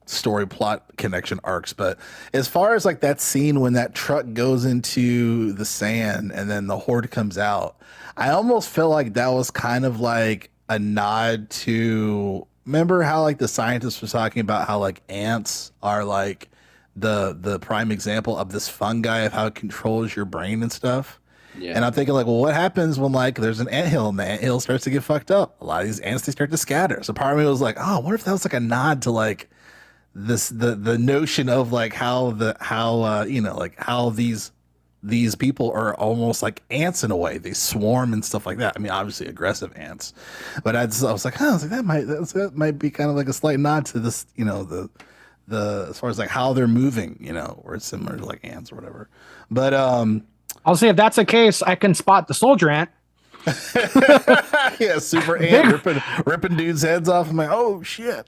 story plot connection arcs, but as far as like that scene when that truck goes into the sand and then the horde comes out, I almost feel like that was kind of like a nod to, remember how like the scientists were talking about how like ants are like the prime example of this fungi of how it controls your brain and stuff. Yeah. And I'm thinking like, well, what happens when like there's an anthill and the anthill starts to get fucked up? A lot of these ants, they start to scatter. So part of me was like, oh, what if that was like a nod to like this the notion of like how you know, like how these people are almost like ants in a way. They swarm and stuff like that. I mean, obviously aggressive ants, but I was like, huh, I was like, that might be kind of like a slight nod to this, you know, the as far as like how they're moving, you know, where it's similar to like ants or whatever. But I'll say if that's the case, I can spot the soldier ant. yeah, super ant ripping dudes' heads off. I'm like, oh shit.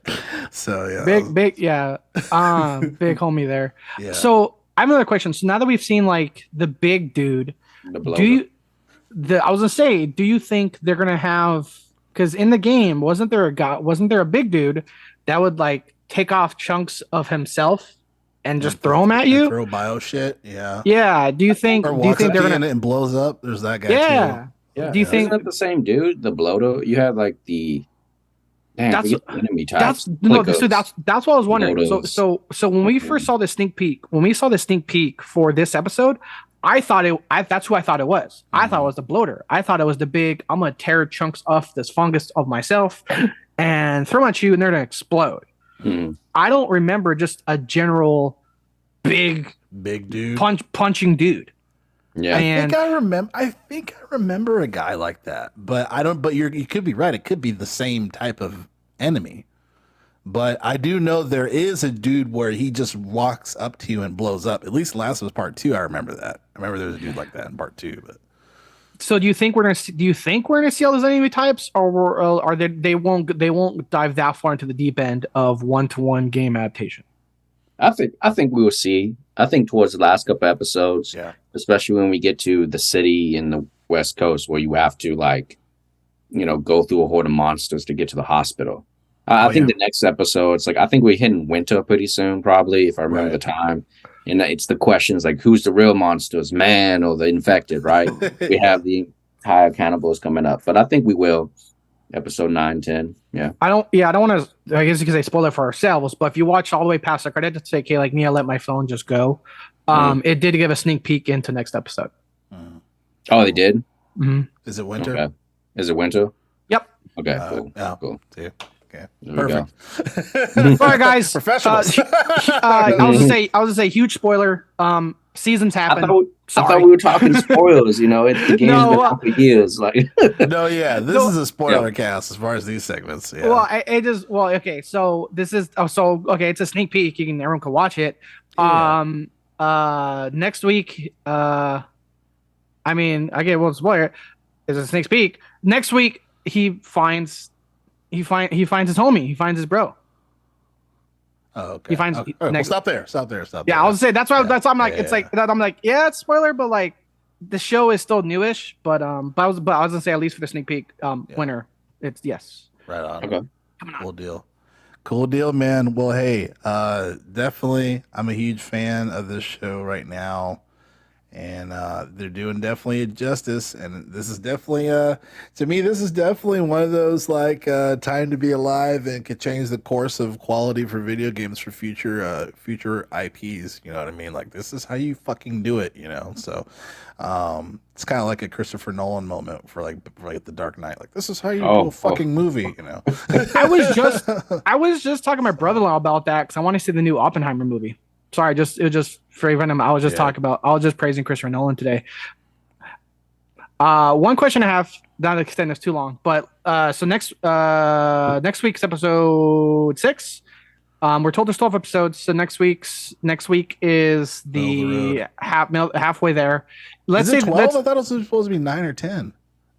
So yeah, Big homie there. yeah. So I have another question. So now that we've seen like the big dude, The bloater. I was gonna say, do you think they're gonna have, because in the game, wasn't there a big dude that would like take off chunks of himself and just throw them at you? Throw bio shit. Yeah. Yeah. Do you think Or they're walks up to you gonna and it blows up? There's that guy Yeah. too. Yeah. Do you think Isn't that the same dude? The bloater? You had like the damn, I forget the enemy types. that's Plicos. that's what I was wondering. Lodos. So when we first saw the sneak peek, for this episode, that's who I thought it was. I thought it was the bloater. I thought it was the big, I'm gonna tear chunks off this fungus of myself and throw them at you and they're gonna explode. Mhm. I don't remember just a general big dude. punching dude. Yeah. I think I remember a guy like that, but I don't. But you could be right. It could be the same type of enemy. But I do know there is a dude where he just walks up to you and blows up. At least last was part 2. I remember that. I remember there was a dude like that in part 2. But So do you think we're gonna see all those enemy types, or are they won't dive that far into the deep end of 1-to-1 game adaptation? I think we will see. I think towards the last couple episodes, yeah, especially when we get to the city in the West Coast where you have to like, you know, go through a horde of monsters to get to the hospital. I think the next episode, it's like I think we're hitting winter pretty soon, probably, if I remember the time. And it's the questions like, who's the real monsters, man or the infected, right? We have the entire cannibals coming up, but I think we will. Episode 9, 10. Yeah. I don't want to, I guess because they spoil it for ourselves, but if you watch all the way past the credit to say, okay, like me, I let my phone just go. It did give a sneak peek into next episode. Oh, they did? Mm-hmm. Is it winter? Okay. Is it winter? Yep. Okay, cool. Yeah. Cool. See? Okay. There Perfect. All right, guys. Professionals. I was gonna say huge spoiler. Seasons happen. I thought we were talking spoilers, you know, the game's been out for years. Like No, yeah. This is a spoiler cast as far as these segments. Yeah. Well, okay, so this is it's a sneak peek. Everyone can watch it. Yeah. Next week, I won't spoil it. It's a sneak peek. Next week he finds his homie. He finds his bro. Oh, okay. He finds okay. All right, next. Stop there. Yeah, I was saying that's why. That's why I'm like, it's like I'm like, yeah, it's spoiler, but like the show is still newish. But I was gonna say at least for the sneak peek, winner, it's yes. Right on. Okay. Cool deal, man. Well, hey, definitely, I'm a huge fan of this show right now. And they're doing definitely justice, and this is definitely to me this is definitely one of those like time to be alive and could change the course of quality for video games for future IPs, you know what I mean? Like this is how you fucking do it, you know. So it's kind of like a Christopher Nolan moment for like The Dark Knight. Like this is how you do a fucking movie, you know. I was just talking to my brother-in-law about that because I want to see the new Oppenheimer movie. Sorry, it was just for random. I was just praising Christopher Nolan today. One question I have, not to extend this too long, but so next week's episode 6. We're told there's 12 episodes, so next week is the halfway there. Let's say 12. I thought it was supposed to be 9 or 10.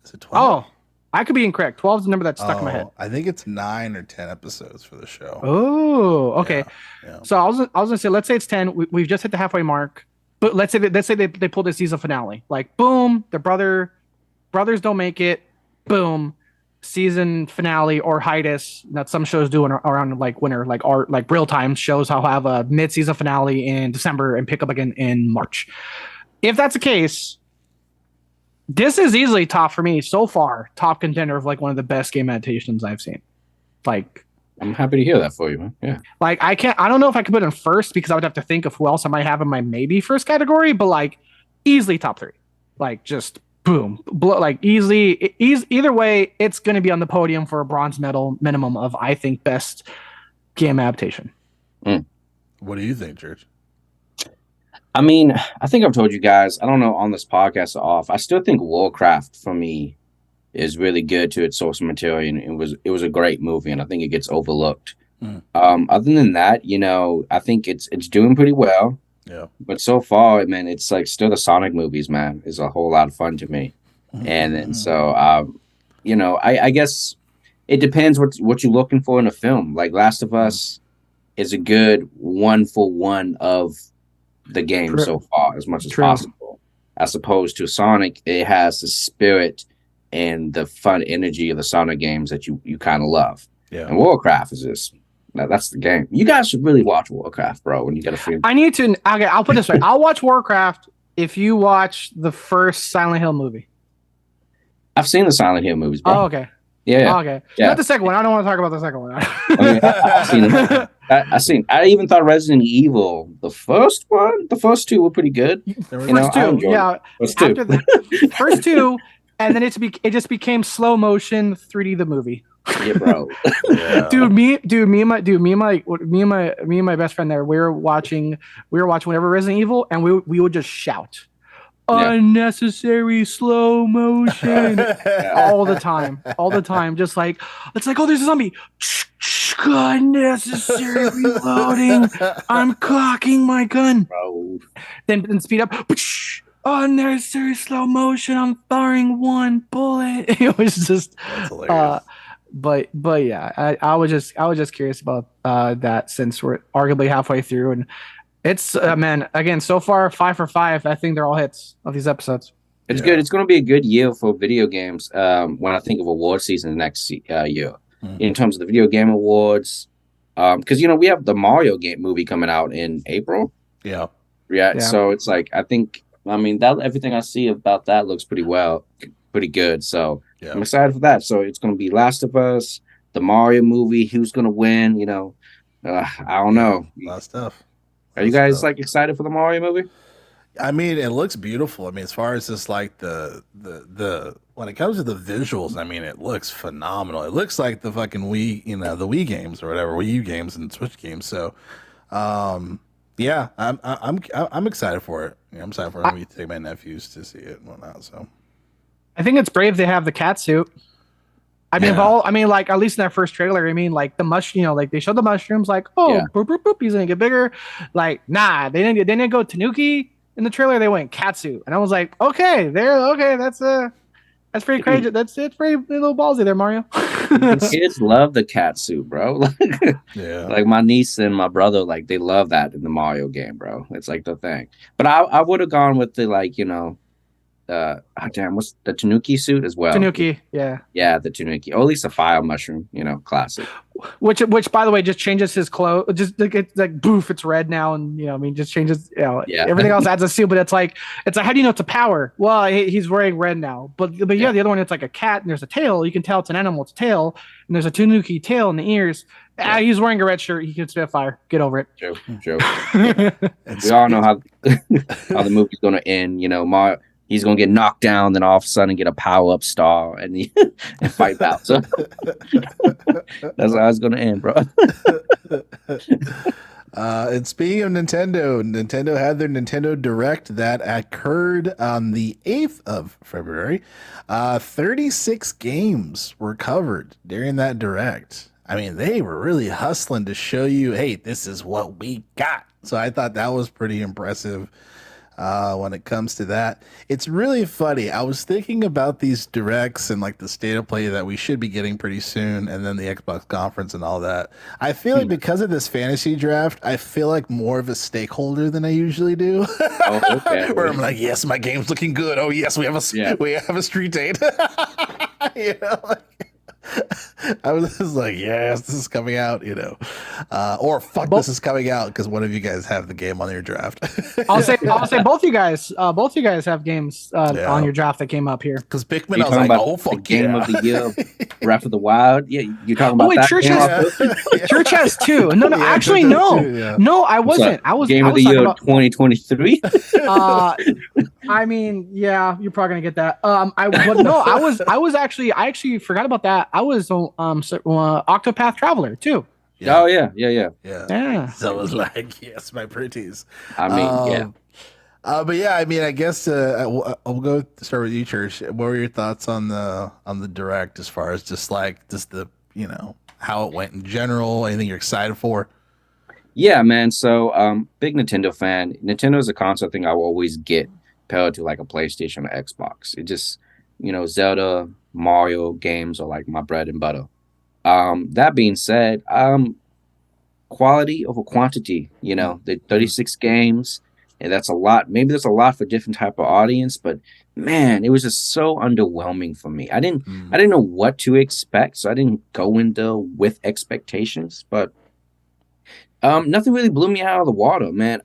Is it 12? Oh, I could be incorrect. 12 is the number that's stuck in my head. I think it's 9 or 10 episodes for the show. Oh, okay. Yeah. So I was gonna say, let's say it's 10. We've just hit the halfway mark, but let's say they pulled a season finale. Like, boom, their brothers don't make it. Boom, season finale or hiatus that some shows do around like winter, like art, like real time shows. I'll have a mid-season finale in December and pick up again in March. If that's the case, This is easily top for me so far. Top contender of like one of the best game adaptations I've seen. Like, I'm happy to hear that for you, man. Yeah. like I don't know if I could put it in first because I would have to think of who else I might have in my maybe first category, but like easily top three. Like just boom, like easily, either way, it's going to be on the podium for a bronze medal minimum of I think best game adaptation. What do you think, Church? I mean, I think I've told you guys, I don't know on this podcast or off, I still think Warcraft for me is really good to its source material, and it was a great movie, and I think it gets overlooked. Other than that, you know, I think it's doing pretty well. Yeah. But so far, man, it's like still the Sonic movies, man, is a whole lot of fun to me. And so you know, I guess it depends what you're looking for in a film. Like Last of Us is a good 1-for-1 of the game so far, as much as possible. As opposed to Sonic, it has the spirit and the fun energy of the Sonic games that you kind of love. Yeah. And Warcraft is just that's the game. You guys should really watch Warcraft, bro, when you get a free. I need to. Okay, I'll put it this way. I'll watch Warcraft if you watch the first Silent Hill movie. I've seen the Silent Hill movies, bro. Oh, okay. Yeah. Oh, okay. Yeah. Not the second one. I don't want to talk about the second one. I mean, I've seen them. I seen. I even thought Resident Evil, the first two were pretty good. First two, yeah. After the first two, and then it just became slow motion 3D the movie. Yeah, bro. Yeah. Me and my best friend there. We were watching whatever Resident Evil, and we would just shout. Unnecessary slow motion all the time, just like it's like, oh, there's a zombie. Unnecessary reloading. I'm cocking my gun. Bro. Then speed up. Unnecessary slow motion. I'm firing one bullet. It was just but yeah, I was just curious about that since we're arguably halfway through, and it's man, again, so far 5 for 5. I think they're all hits of these episodes. It's good. It's going to be a good year for video games. When I think of award season next year, in terms of the video game awards, because you know we have the Mario game movie coming out in April. Yeah. So it's like I mean that everything I see about that looks pretty good. So I'm excited for that. So it's going to be Last of Us, the Mario movie. Who's going to win? You know, I don't know. A lot of stuff. Are you guys like excited for the Mario movie? I mean, it looks beautiful. I mean, as far as just like the when it comes to the visuals, I mean, it looks phenomenal. It looks like the fucking Wii, you know, the Wii games or whatever, Wii U games and Switch games. So, yeah, I'm excited for it. Yeah, I'm excited for me to take my nephews to see it and whatnot. So, I think it's brave they have the cat suit. I mean, like at least in that first trailer, I mean, like the like they showed the mushrooms, like, boop, boop, boop, he's gonna get bigger. Like, nah, they didn't go Tanuki in the trailer. They went catsuit, and I was like, okay, that's pretty crazy. It's pretty little ballsy there, Mario. Kids love the catsuit, bro. Like my niece and my brother, like they love that in the Mario game, bro. It's like the thing. But I would have gone with the what's the Tanuki suit as well? Tanuki, yeah, the Tanuki, or at least a fire mushroom, you know, classic. Which by the way just changes his clothes. Just like it's like boof, it's red now, and you know, I mean, just changes. You know, everything else adds a suit, but it's like how do you know it's a power? Well, he's wearing red now, but the other one, it's like a cat, and there's a tail. You can tell it's an animal. It's a tail, and there's a Tanuki tail in the ears. He's wearing a red shirt. He can spit fire. Get over it. Joke. We all know how the movie's gonna end. You know, Mario. He's gonna get knocked down, then all of a sudden get a power-up star and and fight out. So that's how it's gonna end, bro. And speaking of Nintendo had their Nintendo Direct that occurred on the 8th of February. 36 games were covered during that Direct. I mean, they were really hustling to show you, hey, this is what we got. So I thought that was pretty impressive. When it comes to that, it's really funny. I was thinking about these directs and like the state of play that we should be getting pretty soon, and then the Xbox conference and all that. I feel like because of this fantasy draft, I feel like more of a stakeholder than I usually do. Where I'm like, yes, my game's looking good. Oh yes, we have a street date. You know, I was just like, yes, this is coming out, or fuck, Both, this is coming out because one of you guys have the game on your draft. I'll say both you guys have games on Yeah, your draft that came up here. because Are Pikmin, you I was talking like, about oh the fuck game yeah, of the year, Breath of the Wild? Yeah, you talking Oh about wait, that Church game? has yeah, Church has two. No, yeah, actually Church has no, two, yeah. no, I What's up? wasn't. I was Game I of the was talking year about. 2023? Uh, I mean, yeah, you're probably gonna get that. But no, I actually forgot about that. I was Octopath Traveler too. Yeah, Oh yeah, yeah, yeah. yeah. Yeah. So I was like, yes, my pretties. I mean, yeah. Um, but yeah, I mean, I guess I'll go start with you, Church. What were your thoughts on the direct as far as just the how it went in general? Anything you're excited for? Yeah, man. So, big Nintendo fan. Nintendo is a console thing I will always get compared to like a PlayStation or Xbox. It just, Zelda, Mario games are like my bread and butter. That being said, quality over quantity. The Mhm. 36 games, and that's a lot. Maybe that's a lot for different type of audience, but man, it was just so underwhelming for me. I Mm. didn't know what to expect, so I didn't go into with expectations, but nothing really blew me out of the water, man.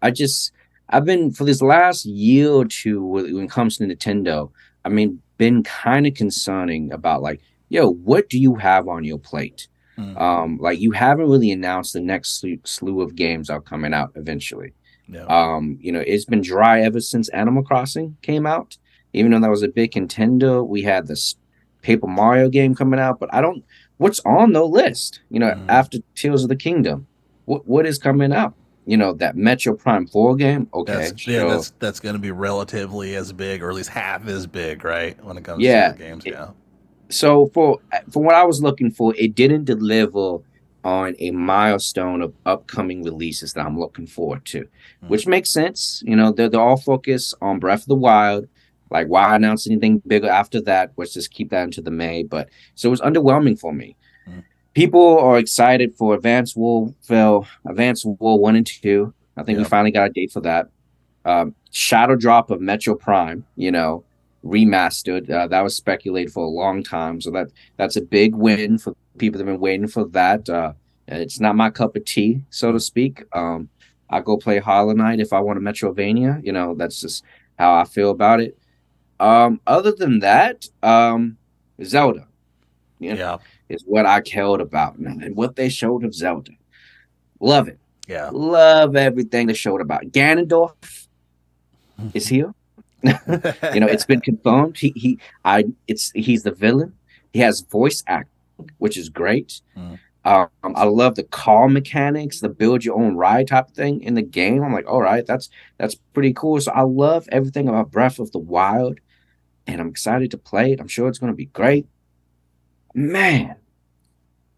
I've been for this last year or two when it comes to Nintendo, I mean, been kind of concerning about like, yo, what do you have on your plate? Mm. Like you haven't really announced the next slew of games are coming out eventually. Yeah. It's been dry ever since Animal Crossing came out. Even though that was a big contender, we had this Paper Mario game coming out, but I don't. What's on the list? Mhm. After Tears of the Kingdom, what is coming out? That Metro Prime 4 game. Okay, sure. That's going to be relatively as big, or at least half as big, right? When it comes to the Yeah. games, It- yeah. so for what I was looking for, it didn't deliver on a milestone of upcoming releases that I'm looking forward to, Mm. which makes sense. They're all focused on Breath of the Wild. Like, why announce anything bigger after that? Let's just keep that into the May. But so it was underwhelming for me. Mm. People are excited for Advanced War 1 and 2. I think we Yeah. finally got a date for that. Shadow Drop of Metro Prime, remastered. That was speculated for a long time, so that's a big win for people that have been waiting for that. It's not my cup of tea, so to Mm. speak. I go play Hollow Knight if I want a Metrovania. That's just how I feel about it. Other than that, Zelda, you know, Yeah. is what I cared about, and what they showed of Zelda. Love it. Yeah. Love everything they showed about Ganondorf is here. It's been confirmed. He's the villain. He has voice acting, which is great. Mm. I love the car mechanics, the build your own ride type thing in the game. I'm like, all right, that's pretty cool. So I love everything about Breath of the Wild, and I'm excited to play it. I'm sure it's going to be great. Man,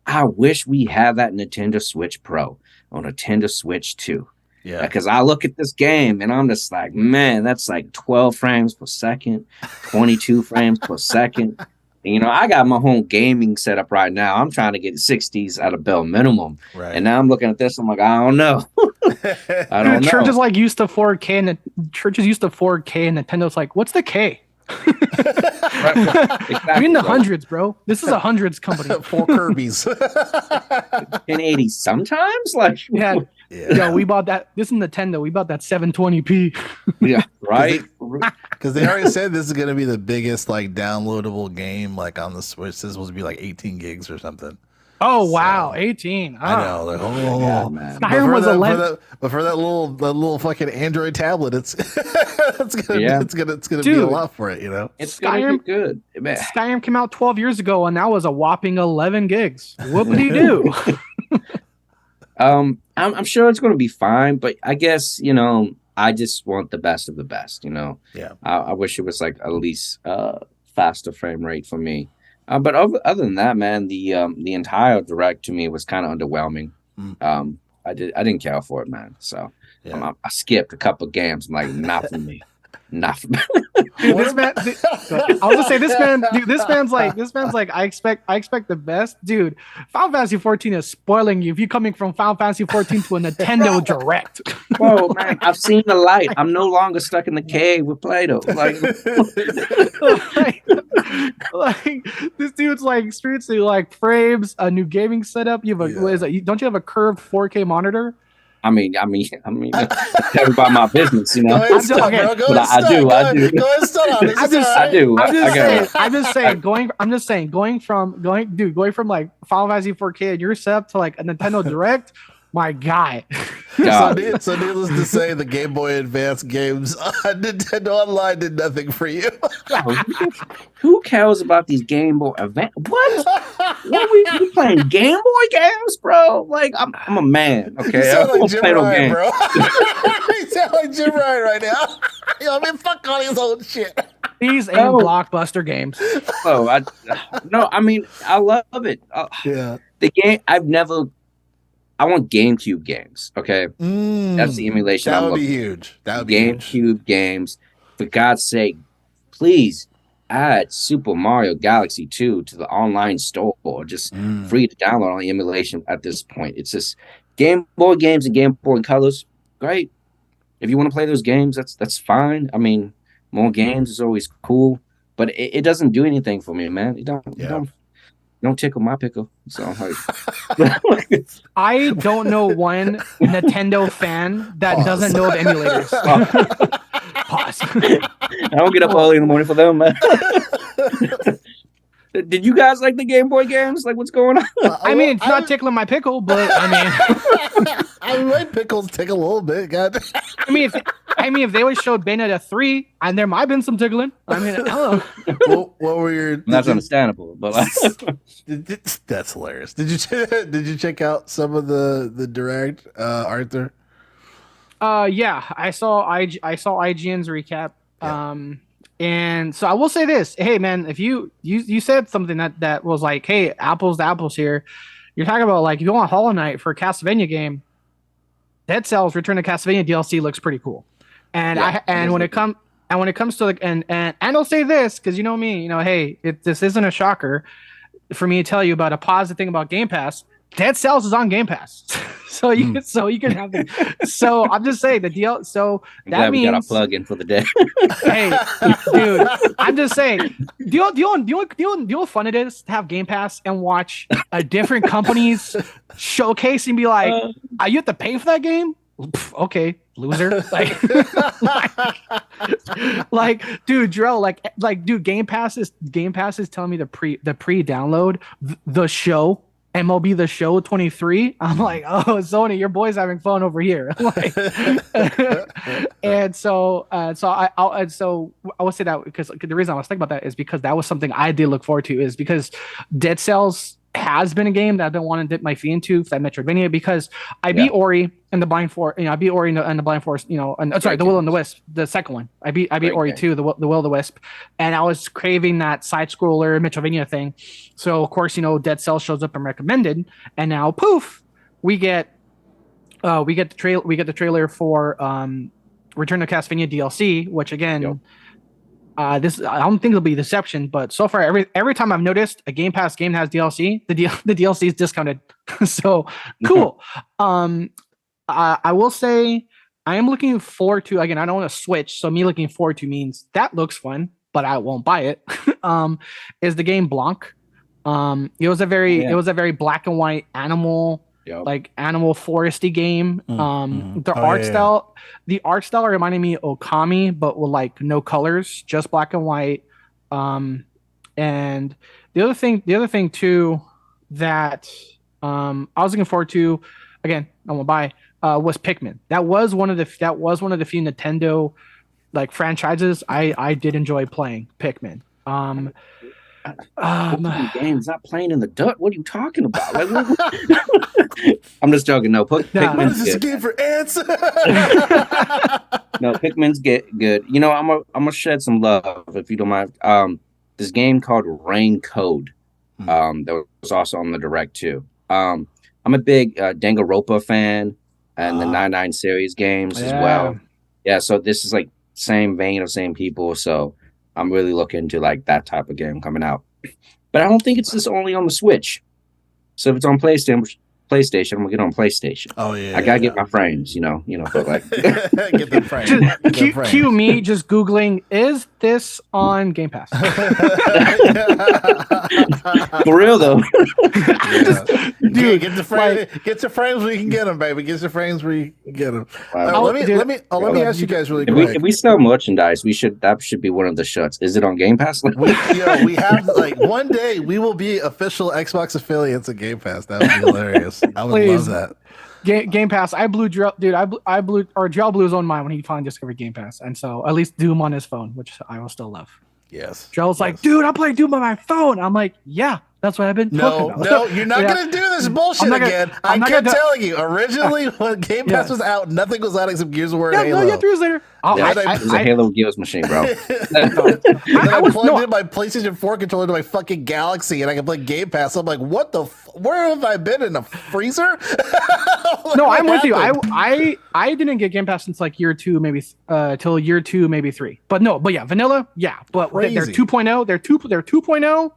I wish we had that Nintendo Switch Pro on Nintendo Switch 2. Yeah. Because I look at this game and I'm just like, man, that's like 12 frames per second, 22 frames per second. And, I got my home gaming setup right now. I'm trying to get 60s at a bare minimum. Right. And now I'm looking at this. I'm like, I don't know. I don't know. Church is like used to 4K and Church is used to 4K and Nintendo's like, what's the K? Exactly, We're in the bro. hundreds, bro. This is a hundreds company. 4 Kirby's. 1080 sometimes? Like, Yeah. Yeah. Yo, we bought that. This is Nintendo. We bought that 720p. yeah, right? Because they already said this is going to be the biggest like downloadable game like on the Switch. This is supposed to be like 18 gigs or something. Oh So, wow, 18. I know. Like, oh, Yeah, man. Skyrim was 11. But for that little fucking Android tablet, it's it's gonna be a Dude. lot for it. It's gonna be good. Man. Skyrim came out 12 years ago, and that was a whopping 11 gigs. What would he do? I'm sure it's going to be fine, but I guess I just want the best of the best. Yeah. I wish it was like at least faster frame rate for me. But other than that, man, the entire direct to me was kind of underwhelming. Mm. I didn't care for it, man. So Yeah. I skipped a couple of games. I'm like, not for me. not. Dude, this man. I was gonna say this man. Dude, this man's like. I expect the best, dude. Final Fantasy 14 is spoiling you if you're coming from Final Fantasy 14 to a Nintendo Direct. Bro, man, I've seen the light. I'm no longer stuck in the cave with Play-Doh. Like this dude's like experiencing like frames, a new gaming setup. You have a what is it? Don't you have a curved 4K monitor? I mean, tell about my business, you know. Go ahead, stop, bro. Go But ahead, I do. Go ahead, start on this. I do. I'm just saying, going from like Final Fantasy 4K and your setup to like a Nintendo Direct, my guy. So needless to say, the Game Boy Advance games on Nintendo Online did nothing for you. Who cares about these Game Boy Advance? What we playing Game Boy games, bro? Like I'm a man, okay? You sound I like Jim play no Ryan, games. bro. You sound like Jim Ryan right now. You know, I mean, fuck all his old shit. These ain't blockbuster games. Oh, I mean, I love it. Yeah. The game I want GameCube games, okay? That's the emulation. That would be huge. That would be GameCube games. For God's sake, please add Super Mario Galaxy 2 to the online store, or just free to download on the emulation at this point. It's just Game Boy games and Game Boy Colors. Great. If you want to play those games, that's fine. I mean, more games is always cool, but it doesn't do anything for me, man. You don't tickle my pickle. So I don't know one Nintendo fan that doesn't know of emulators. Pause. I don't get up early in the morning for them, man. Did you guys like the Game Boy games? Like, what's going on? I mean, it's not tickling my pickle, but I mean, I mean, my pickles tickle a little bit. God. I mean, if they would show Bayonetta 3, and there might have been some tickling. I mean, hello. What were your? That's understandable, but that's hilarious. Did you check out some of the direct, Arthur? Yeah, I saw IGN's recap. Yeah. And so I will say this. Hey, man, if you said something that was like, hey, apples to apples here. You're talking about like if you want Hollow Knight for a Castlevania game, Dead Cells Return to Castlevania DLC looks pretty cool. And when it comes to like and I'll say this because you know me, you know, hey, this isn't a shocker for me to tell you about a positive thing about Game Pass. Dead Cells is on Game Pass, so you can have them. So I'm just saying the deal. So that means we got a plug in for the day. Hey, dude, I'm just saying. Do you know what fun it is to have Game Pass and watch a different company's showcase and be like, you have to pay for that game? Pff, okay, loser. Like, dude, Dro, dude, Game Pass is telling me the pre-download the show. MLB The Show 23. I'm like, oh, Sony, your boy's having fun over here. Like, and so I would say that because the reason I was thinking about that is because that was something I did look forward to, is because Dead Cells has been a game that I've been wanting to dip my feet into for that Metroidvania, because I beat Ori and the Blind Forest. I beat Ori and the Blind Forest. The Will and the Wisp, the second one. I beat Ori too, the Will of the Wisp, and I was craving that side scroller Metroidvania thing. So of course, Dead Cells shows up and recommended, and now poof, we get the trailer for Return to Castlevania DLC, which again. This I don't think it'll be deception, but so far every time I've noticed a Game Pass game that has DLC, the DLC is discounted. So cool. I will say I am looking forward to, again, I don't want to switch, so me looking forward to means that looks fun, but I won't buy it. Is the game Blanc. It was a very black and white animal. Yep. Like animal foresty game. The art style reminded me of Okami, but with like no colors, just black and white. And the other thing too that I was looking forward to, again, I won't buy, was Pikmin. That was one of the few Nintendo like franchises I did enjoy playing. Pikmin. Games not playing in the dirt. What are you talking about? I'm just joking. No, Pikmin's good. Is this a game for ants? No, Pikmin's good. I'm gonna shed some love if you don't mind. This game called Rain Code. That was also on the Direct too. I'm a big Danganronpa fan and the 99 series games as well. Yeah, so this is like same vein of same people. So I'm really looking to like that type of game coming out. But I don't think it's just only on the Switch. So if it's on PlayStation, I'm gonna get on PlayStation. Oh yeah, I gotta get my frames, but like get the frames. Cue me just Googling, is this on Game Pass? For real though. Dude, get the frames. Get your frames where you can get them, baby. Get your frames where you can get them. Let me ask you guys really quick. If we sell merchandise, that should be one of the shirts. Is it on Game Pass? we have like one day we will be official Xbox affiliates of Game Pass. That would be hilarious. I would love that. Game Pass. I blew Drell blew his own mind when he finally discovered Game Pass, and so at least Doom on his phone, which I will still love. Yes. Drell's like, dude, I'm playing Doom on my phone. I'm like, yeah, that's what I've been talking about. No, you're not gonna do this bullshit again. I kept telling you. Originally, when Game Pass was out, nothing was out except Gears of War and Halo. No, 3 years later. It was a Halo Gears machine, bro. I plugged in my PlayStation 4 controller to my fucking Galaxy, and I can play Game Pass. I'm like, what the? Where have I been, in a freezer? No, I'm with you. I didn't get Game Pass since like year 2, maybe till year 2, maybe 3. But yeah, vanilla, yeah. But they're 2.0. They're 2.0.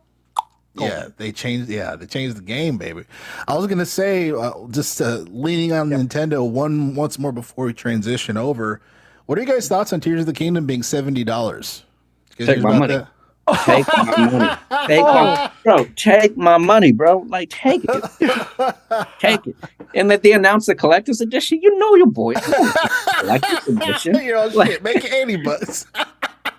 Yeah, they changed the game, baby. I was gonna say, just leaning on Nintendo once more before we transition over. What are you guys' thoughts on Tears of the Kingdom being $70? Take my money. Take my money. Take my money, bro. Like, take it. Take it. And that they announced the collector's edition, your boy. Collector's edition. Shit, make it $80.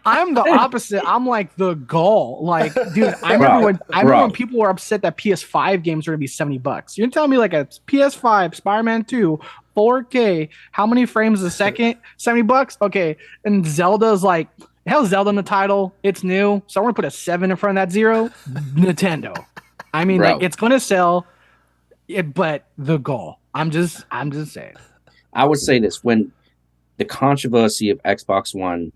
I'm the opposite. I'm like the goal. Like, dude, I remember when people were upset that PS5 games were gonna be $70. You're telling me like a PS5 Spider-Man 2 4K, how many frames a second? $70? Okay. And Zelda's like, hell, Zelda in the title. It's new. So I'm gonna put a 7 in front of that 0. Nintendo. I mean, like, it's gonna sell it, but the goal. I'm just saying. I would say this: when the controversy of Xbox One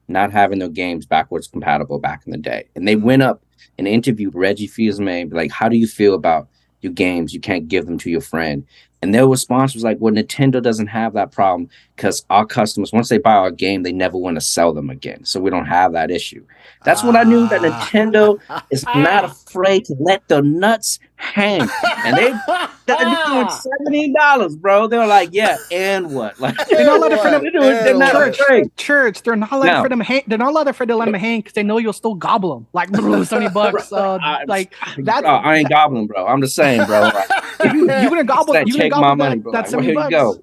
not having their games backwards compatible back in the day, and they went up and interviewed Reggie Fils-Aimé, like, how do you feel about your games? You can't give them to your friend. And their response was like, well, Nintendo doesn't have that problem because our customers, once they buy our game, they never want to sell them again. So we don't have that issue. That's what I knew, that Nintendo is not afraid to let the nuts hang. And they're doing $70, bro. They're like, yeah, and what? Like, they're not letting them do it. They're not afraid. Church. They're not letting them hang. They're not afraid to let them hang because they know you'll still gobble them. Like, $70. Like that. I ain't gobbling, bro. I'm just saying, bro. You're gonna gobble. You take my money, bro. That's $70. Here you go.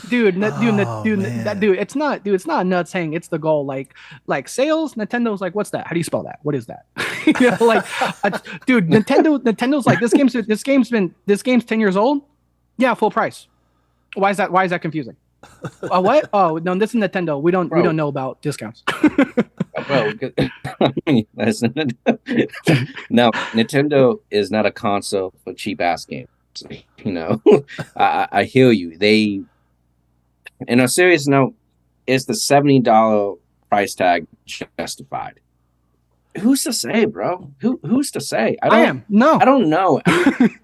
Dude, it's not nuts hang. It's the goal. Like sales. Nintendo's like, what's that? How do you spell that? What is that? Dude, Nintendo's like, this game's 10 years old. Yeah, full price. Why is that confusing? What? Oh no, this is Nintendo. We don't know about discounts. Bro, I mean, listen. No, Nintendo is not a console for cheap ass games. I hear you. They, in a serious note, is the $70 price tag justified? Who's to say, bro? Who's to say? I don't know.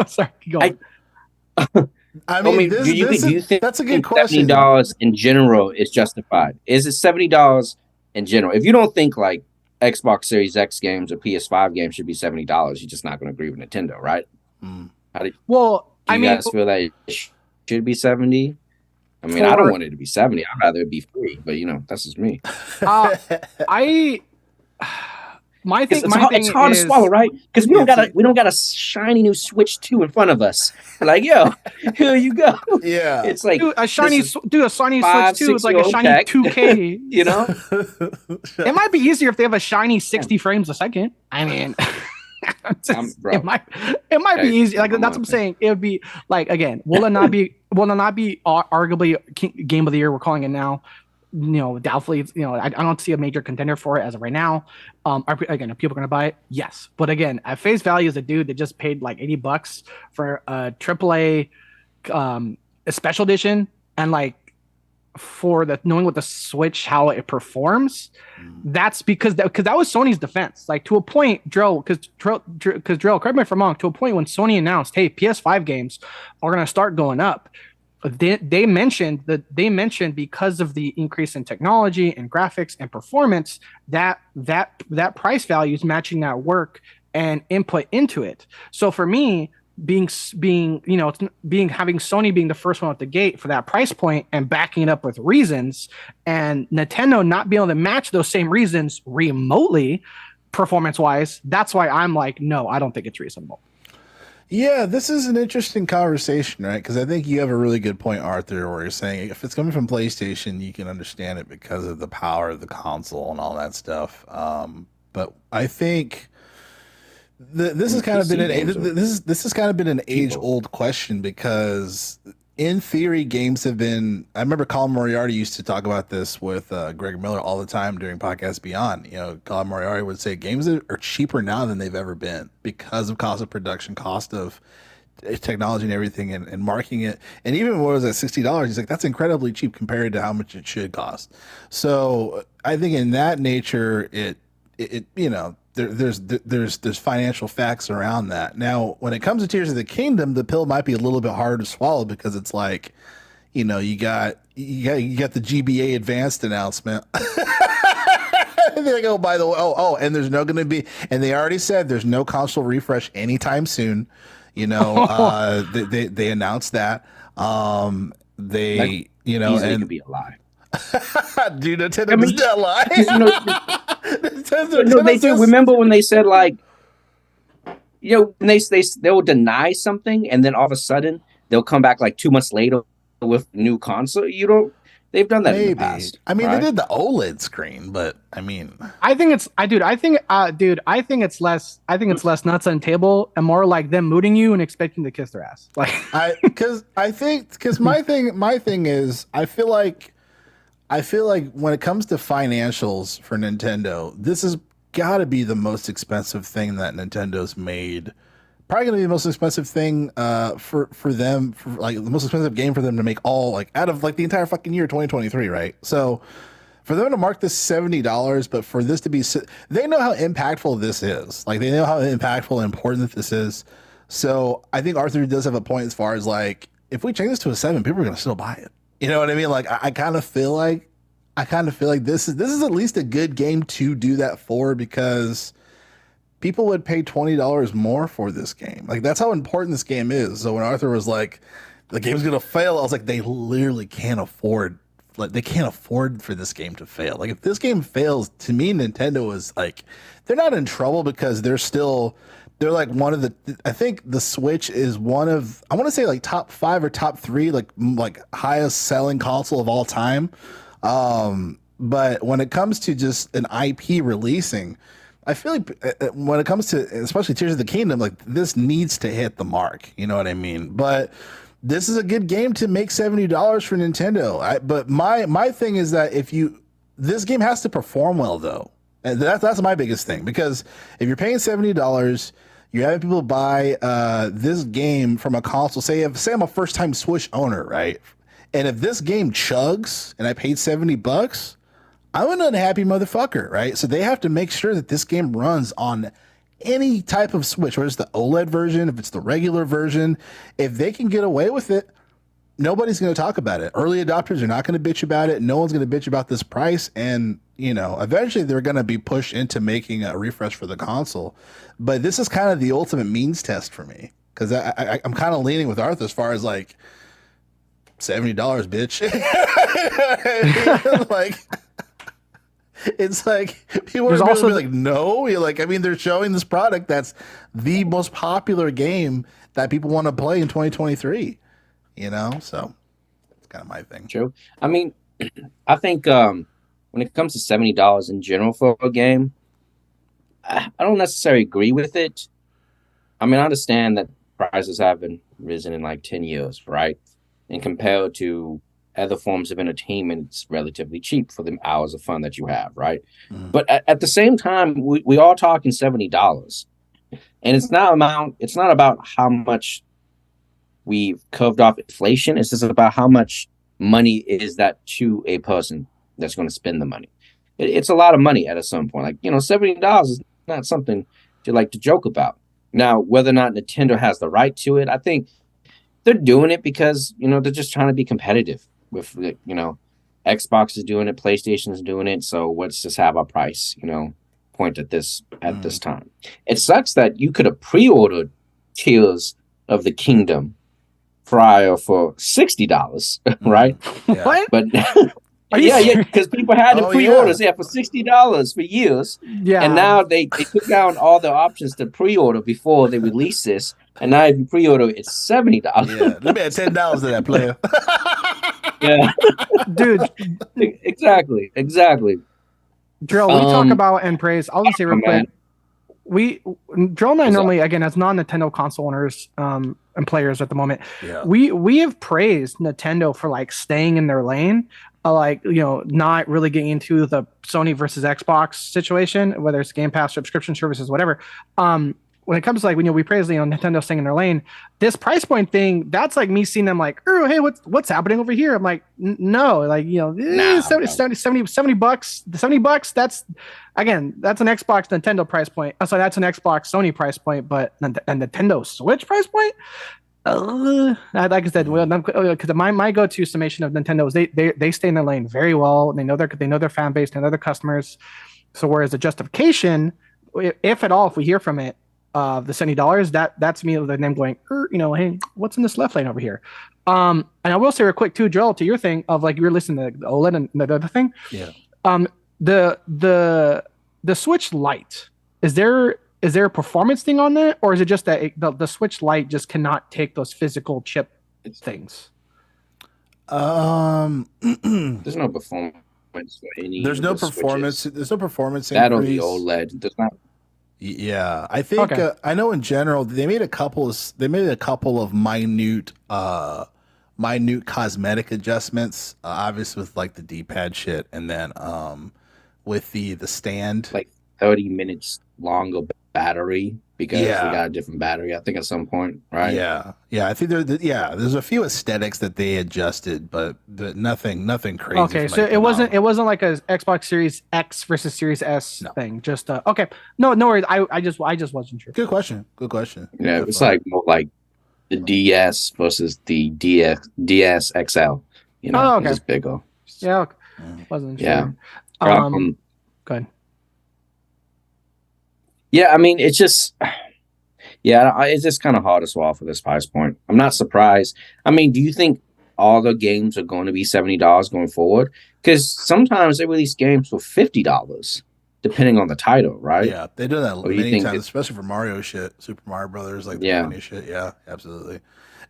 Sorry, go on. Do you think that's a good question. $70 in general is justified? Is it $70 in general? If you don't think like Xbox Series X games or PS5 games should be $70, you're just not going to agree with Nintendo, right? Do you guys feel that it should be 70? I mean, I don't want it to be 70. I'd rather it be free, but that's just me. It's hard to swallow, right? Because we don't got a shiny new Switch 2 in front of us. Like, yo, here you go. Yeah, it's like a shiny Switch 2 is like a shiny 2K. It might be easier if they have a shiny 60 frames a second. I mean, it might be easy. Like, that's what I'm saying. It would be like, again, will it not be arguably game of the year? We're calling it now. Doubtfully, I don't see a major contender for it as of right now. Are people going to buy it? Yes. But again, at face value, is a dude that just paid like $80 for a AAA a special edition, and like for the knowing what the Switch, how it performs. That's because that was Sony's defense. Like, to a point, Drill, correct me if I'm wrong, to a point when Sony announced, hey, PS5 games are going to start going up. they mentioned because of the increase in technology and graphics and performance that price value is matching that work and input into it. So for me, being being having Sony being the first one at the gate for that price point and backing it up with reasons, and Nintendo not being able to match those same reasons remotely performance wise, that's why I'm like, no, I don't think it's reasonable. Yeah, this is an interesting conversation, right? Because I think you have a really good point, Arthur, where you're saying if it's coming from PlayStation, you can understand it because of the power of the console and all that stuff. But I think this has kind of been this has kind of been an age old question because in theory games have been. I remember Colin Moriarty used to talk about this with Greg Miller all the time during Podcast Beyond. You know, Colin Moriarty would say games are cheaper now than they've ever been because of cost of production, cost of technology and everything, and marking it. And even what was at $60, he's like, that's incredibly cheap compared to how much it should cost. So I think in that nature, it you know. There's financial facts around that. Now, when it comes to Tears of the Kingdom, the pill might be a little bit harder to swallow because it's like, you know, you got the GBA Advanced announcement. And they're like, oh, by the way, and there's no going to be, and they already said there's no console refresh anytime soon. You know, they announced that. You know, and could be a lie. Dude, Nintendo does not lie. No, they do. Remember when they said like, you know, when they will deny something and then all of a sudden they'll come back like 2 months later with new console. You don't. They've done that in the past. I mean, right? They did the OLED screen, but I mean, I think it's less nuts on the table and more like them mooting you and expecting to kiss their ass. Like, because my thing is, I feel like when it comes to financials for Nintendo, this has got to be the most expensive thing that Nintendo's made. Probably gonna be the most expensive thing for them, for like the most expensive game for them to make all like out of like the entire fucking year 2023, right? So for them to mark this $70, but for this to be, they know how impactful this is. Like they know how impactful and important this is. So I think Arthur does have a point as far as like if we change this to a 7, people are gonna still buy it. You know what I mean? Like I kind of feel like this is at least a good game to do that for because people would pay $20 more for this game. Like that's how important this game is. So when Arthur was like, the game's gonna fail, I was like, they literally can't afford. Like they can't afford for this game to fail. Like if this game fails, to me, Nintendo is like, they're not in trouble because they're like one of the. I think the Switch is one of, I want to say like top 5 or top 3 like highest selling console of all time. But when it comes to just an IP releasing, I feel like when it comes to especially Tears of the Kingdom, like this needs to hit the mark. You know what I mean? But this is a good game to make $70 for Nintendo. But my thing is that this game has to perform well though. And that's my biggest thing because if you're paying $70, you're having people buy this game from a console. Say I'm a first time Switch owner, right? And if this game chugs and I paid $70, I'm an unhappy motherfucker, right? So they have to make sure that this game runs on any type of Switch, whether it's the OLED version, if it's the regular version. If they can get away with it, nobody's going to talk about it. Early adopters are not going to bitch about it. No one's going to bitch about this price. And, you know, eventually they're going to be pushed into making a refresh for the console. But this is kind of the ultimate means test for me because I'm kind of leaning with Arthur as far as like $70, bitch. Like, it's like people are also like, no. You're like, I mean, they're showing this product that's the most popular game that people want to play in 2023. You know, so it's kind of my thing. True. I mean, I think when it comes to $70 in general for a game, I don't necessarily agree with it. I mean, I understand that prices haven't risen in like 10 years, right? And compared to other forms of entertainment, it's relatively cheap for the hours of fun that you have, right? Mm. But at the same time, we are talking $70, and it's not about how much we've curved off inflation. It's just about how much money is that to a person that's going to spend the money. It's a lot of money at some point. Like, you know, $70 is not something to like to joke about. Now, whether or not Nintendo has the right to it, I think they're doing it because they're just trying to be competitive with Xbox is doing it, PlayStation is doing it. So let's just have our price point at this time. It sucks that you could have pre-ordered Tears of the Kingdom prior for $60, right? Yeah. What? But yeah, because people had the pre-orders for $60 for years. Yeah. And now they took down all the options to pre-order before they release this. And now if you pre-order, it's $70. Yeah, let me add $10 to that, player. Yeah, dude. Exactly. Drill, we talk about and praise. I'll just say real quick. Drill and I normally, again, as non-Nintendo console owners and players at the moment, we have praised Nintendo for like staying in their lane, not really getting into the Sony versus Xbox situation, whether it's Game Pass, subscription services, whatever. When it comes to we praise Nintendo staying in their lane, this price point thing, that's like me seeing them like, oh, hey, what's happening over here? I'm like, no, $70 bucks, that's an Xbox Nintendo price point. So that's an Xbox Sony price point, but a Nintendo Switch price point. Like I said, because my go-to summation of Nintendo is they stay in their lane very well. They know their fan base, they know their customers. So whereas the justification, if at all, if we hear from it, the $70, that's me with them going, hey, what's in this left lane over here? And I will say real quick too, Joel, to your thing of you were listening to the OLED and the other thing. Yeah. The Switch Lite, is there a performance thing on that, or is it just that the Switch Lite just cannot take those physical chip things? There's no performance for any. There's no performance. Switches. There's no performance. That on the OLED does not. Yeah, I think I know in general they made a couple of minute cosmetic adjustments, obviously with the D-pad shit, and then with the stand, 30 minutes longer battery because we got a different battery, I think, at some point, right? Yeah, I think there's a few aesthetics that they adjusted, but nothing crazy. Okay, so it wasn't like a Xbox Series X versus Series S thing. Just okay, no worries. I just wasn't sure. Good question. Yeah, it's more like the DS versus the DS XL. okay, it's bigger. Yeah, okay. Wasn't sure. Yeah. Go ahead. Yeah, I mean, it's just, it's just kind of hard to swallow for this price point. I'm not surprised. I mean, do you think all the games are going to be $70 going forward? Because sometimes they release games for $50, depending on the title, right? Yeah, they do that many times, especially for Mario shit, Super Mario Brothers, the shit. Yeah, absolutely.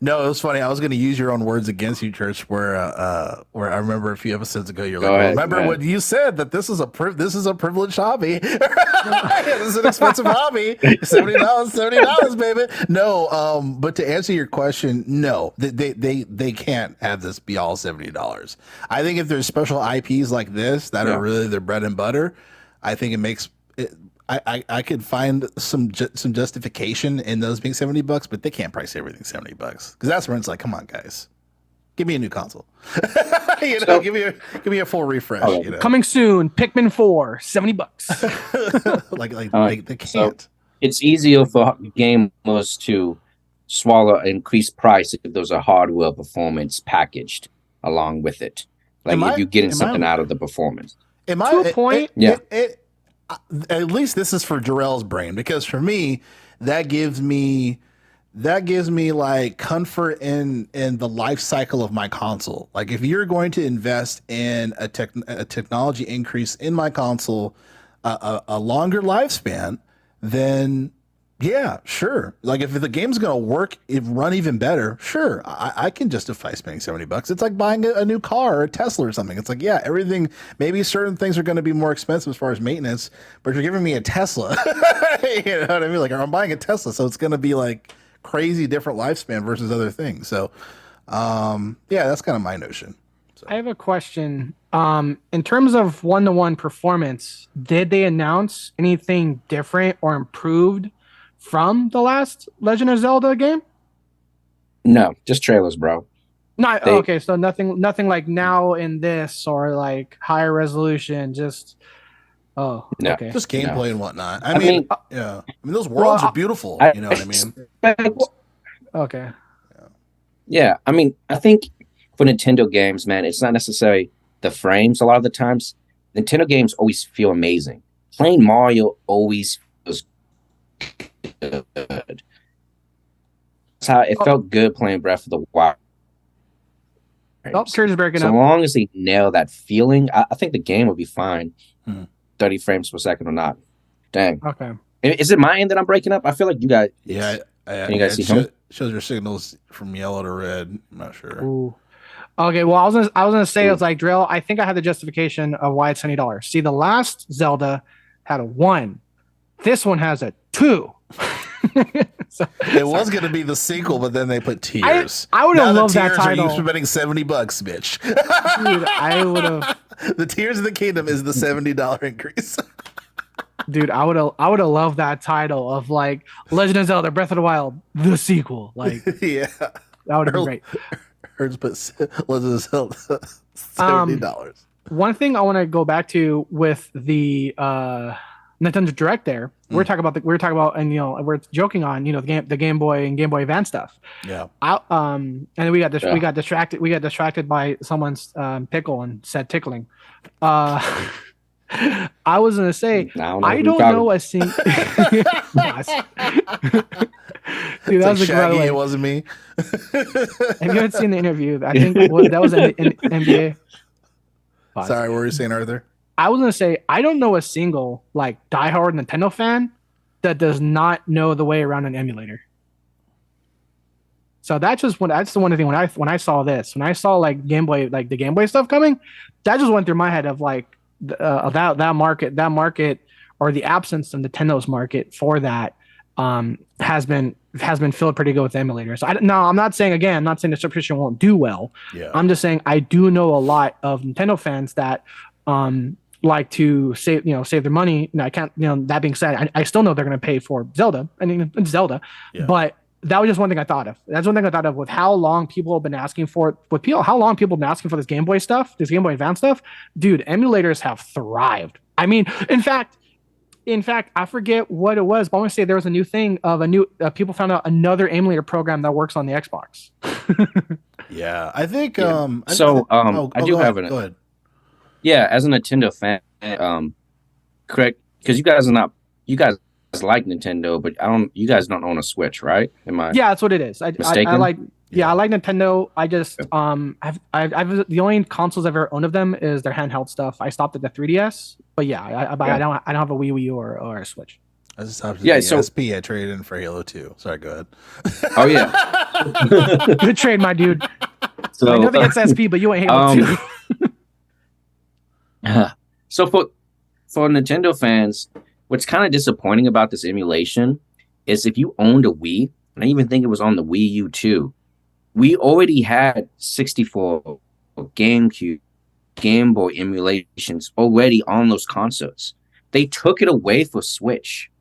No, it was funny. I was going to use your own words against you, Church. Where I remember a few episodes ago, you're remember when you said that this is a privileged hobby. This is an expensive hobby. $70, baby. No, but to answer your question, no, they can't have this be all $70. I think if there's special IPs like this that are really their bread and butter, I think it makes it. I could find some justification in those being $70, but they can't price everything $70 because that's when it's like, come on, guys, give me a new console. Give me a full refresh. Okay. Coming soon, Pikmin 4, $70. They can't. So it's easier for gamers to swallow increased price if there's a hardware performance packaged along with it. If you're getting something out of the performance. To a point, at least this is for Jarrell's brain, because for me, that gives me comfort in the life cycle of my console. If you're going to invest in a technology increase in my console, a longer lifespan, then yeah, sure. If the game's gonna work, run even better, sure, I can justify spending $70. It's like buying a new car or a Tesla or something. It's everything. Maybe certain things are going to be more expensive as far as maintenance, but you're giving me a Tesla. You know what I mean? I'm buying a Tesla, so it's going to be crazy different lifespan versus other things. So, that's kind of my notion. So. I have a question. In terms of one-to-one performance, did they announce anything different or improved from the last Legend of Zelda game? No, just trailers, bro. Okay, so nothing like now in this or higher resolution, just okay. Just gameplay and whatnot. I mean, those worlds are beautiful. You know what I mean? Okay. Yeah, I mean, I think for Nintendo games, man, it's not necessarily the frames. A lot of the times, Nintendo games always feel amazing. Playing Mario always feels good. That's how it Oh, felt good playing Breath of the Wild. oh, Frames. Curtis is breaking So up. long as they nail that feeling, I think the game would be fine. Hmm. 30 frames per second or not. Dang. Okay. Is it my end that I'm breaking up? I feel like you guys. Yeah, Can you yeah. guys see him? Shows your signals from yellow to red. I'm not sure. Ooh. Okay. Well, I was gonna say, Ooh. it's like Drill. I think I had the justification of why it's $70. See, the last Zelda had a 1. This one has a 2. So, It was going to be the sequel, but then they put tears. I would Now have the loved that tears are you title. spending $70, bitch. Dude, I would have. The Tears of the Kingdom is the $70 increase. Dude, I would have loved that title of like Legend of Zelda: Breath of the Wild, the sequel. Like Yeah. that would have been great. Hers put Legend of Zelda Um, $70. One thing I want to go back to with the Nintendo Direct there, we were talking about, and we're joking on the Game Boy and Game Boy Advance stuff. Yeah. And then we got Yeah. distracted. We got distracted by someone's pickle and said tickling. Uh, I was gonna say I don't know a single. Dude, that was a Shaggy, great. it wasn't me. Have you ever seen the interview? I think that was an NBA. Pause. Sorry, what were you saying, Arthur? I was gonna say I don't know a single like diehard Nintendo fan that does not know the way around an emulator. So that's the one thing when I saw this, when I saw like Game Boy, like the Game Boy stuff coming, that just went through my head of like that market or the absence of Nintendo's market for that has been filled pretty good with emulators. I'm not saying the subscription won't do well. Yeah. I'm just saying I do know a lot of Nintendo fans that like to save their money. I can't, that being said, I still know they're going to pay for Zelda. I mean, it's Zelda, Yeah. but that was just one thing I thought of. That's one thing I thought of with how long people have been asking for it. How long people have been asking for this Game Boy stuff, this Game Boy Advance stuff. Dude, emulators have thrived. I mean, in fact, I forget what it was, but I want to say there was a new thing of people found out another emulator program that works on the Xbox. Yeah. I think Yeah. I do go have ahead, go ahead. Yeah, as a Nintendo fan, correct? Because you guys like Nintendo, but you guys don't own a Switch, right? Am I Yeah, that's what it is. I mistaken? like. Yeah, I like Nintendo. I just I've the only consoles I've ever owned of them is their handheld stuff. I stopped at the 3DS, but yeah, I don't have a Wii U or a Switch. I just stopped at Yeah, the so- SP. I traded in for Halo 2. Sorry, go ahead. Oh yeah. Good trade, my dude. So I know they get SP, but you ain't Halo 2. So for Nintendo fans, what's kind of disappointing about this emulation is if you owned a Wii, and I even think it was on the Wii U too, we already had 64 GameCube, Game Boy emulations already on those consoles. They took it away for Switch,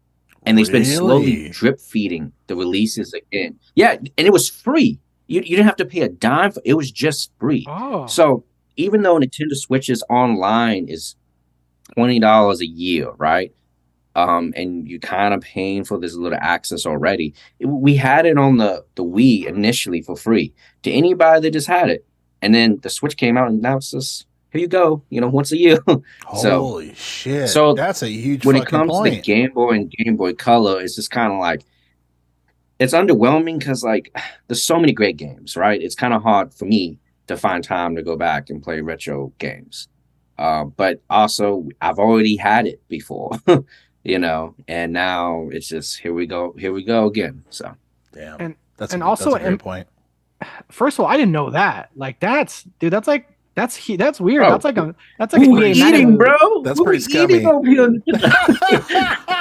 and they've been slowly Really? drip feeding the releases again. Yeah, and it was free. You didn't have to pay a dime for it was just free. Oh, So even though Nintendo Switches online is $20 a year, right? And you kind of paying for this little access already. We had it on the Wii initially for free to anybody that just had it, and then the Switch came out, and now it's just here you go, once a year. So Holy shit. so That's a huge when fucking it comes to the point. Game Boy and Game Boy Color, it's just kind of like it's underwhelming because like there's so many great games, right? It's kind of hard for me to find time to go back and play retro games. But also I've already had it before, and now it's just here we go again. So Damn. And- that's and a, also- that's a great and- point. first of all, I didn't know that. Like that's weird. Bro. That's like a Who EA eating, Madden, bro? That's Who pretty scummy. eating over here?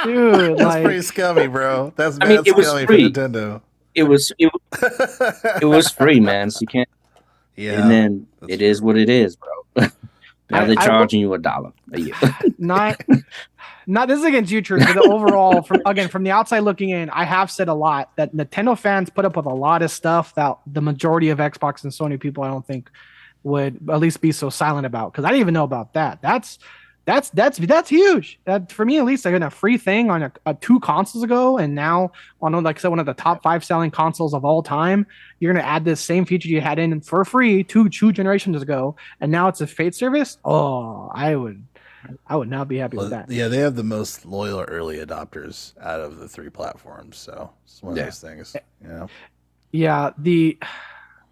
dude. That's Like pretty scummy, bro. That's I mean, bad it was scummy free. for Nintendo. it was free, man. So you can't. Yeah. And then that's it is what it is, bro. Now they're I- charging you $1 a year. not this is against you, Truth, but the overall from the outside looking in, I have said a lot that Nintendo fans put up with a lot of stuff that the majority of Xbox and Sony people I don't think would at least be so silent about, because I didn't even know about that. That's huge. That for me at least, I got a free thing on a 2 consoles ago, and now on like I said, one of the top 5 selling consoles of all time. You're gonna add this same feature you had in for free two generations ago, and now it's a paid service. Oh, I would not be happy with Well, that. yeah, they have the most loyal early adopters out of the 3 platforms, so it's one of Yeah. those things. You know, Yeah, the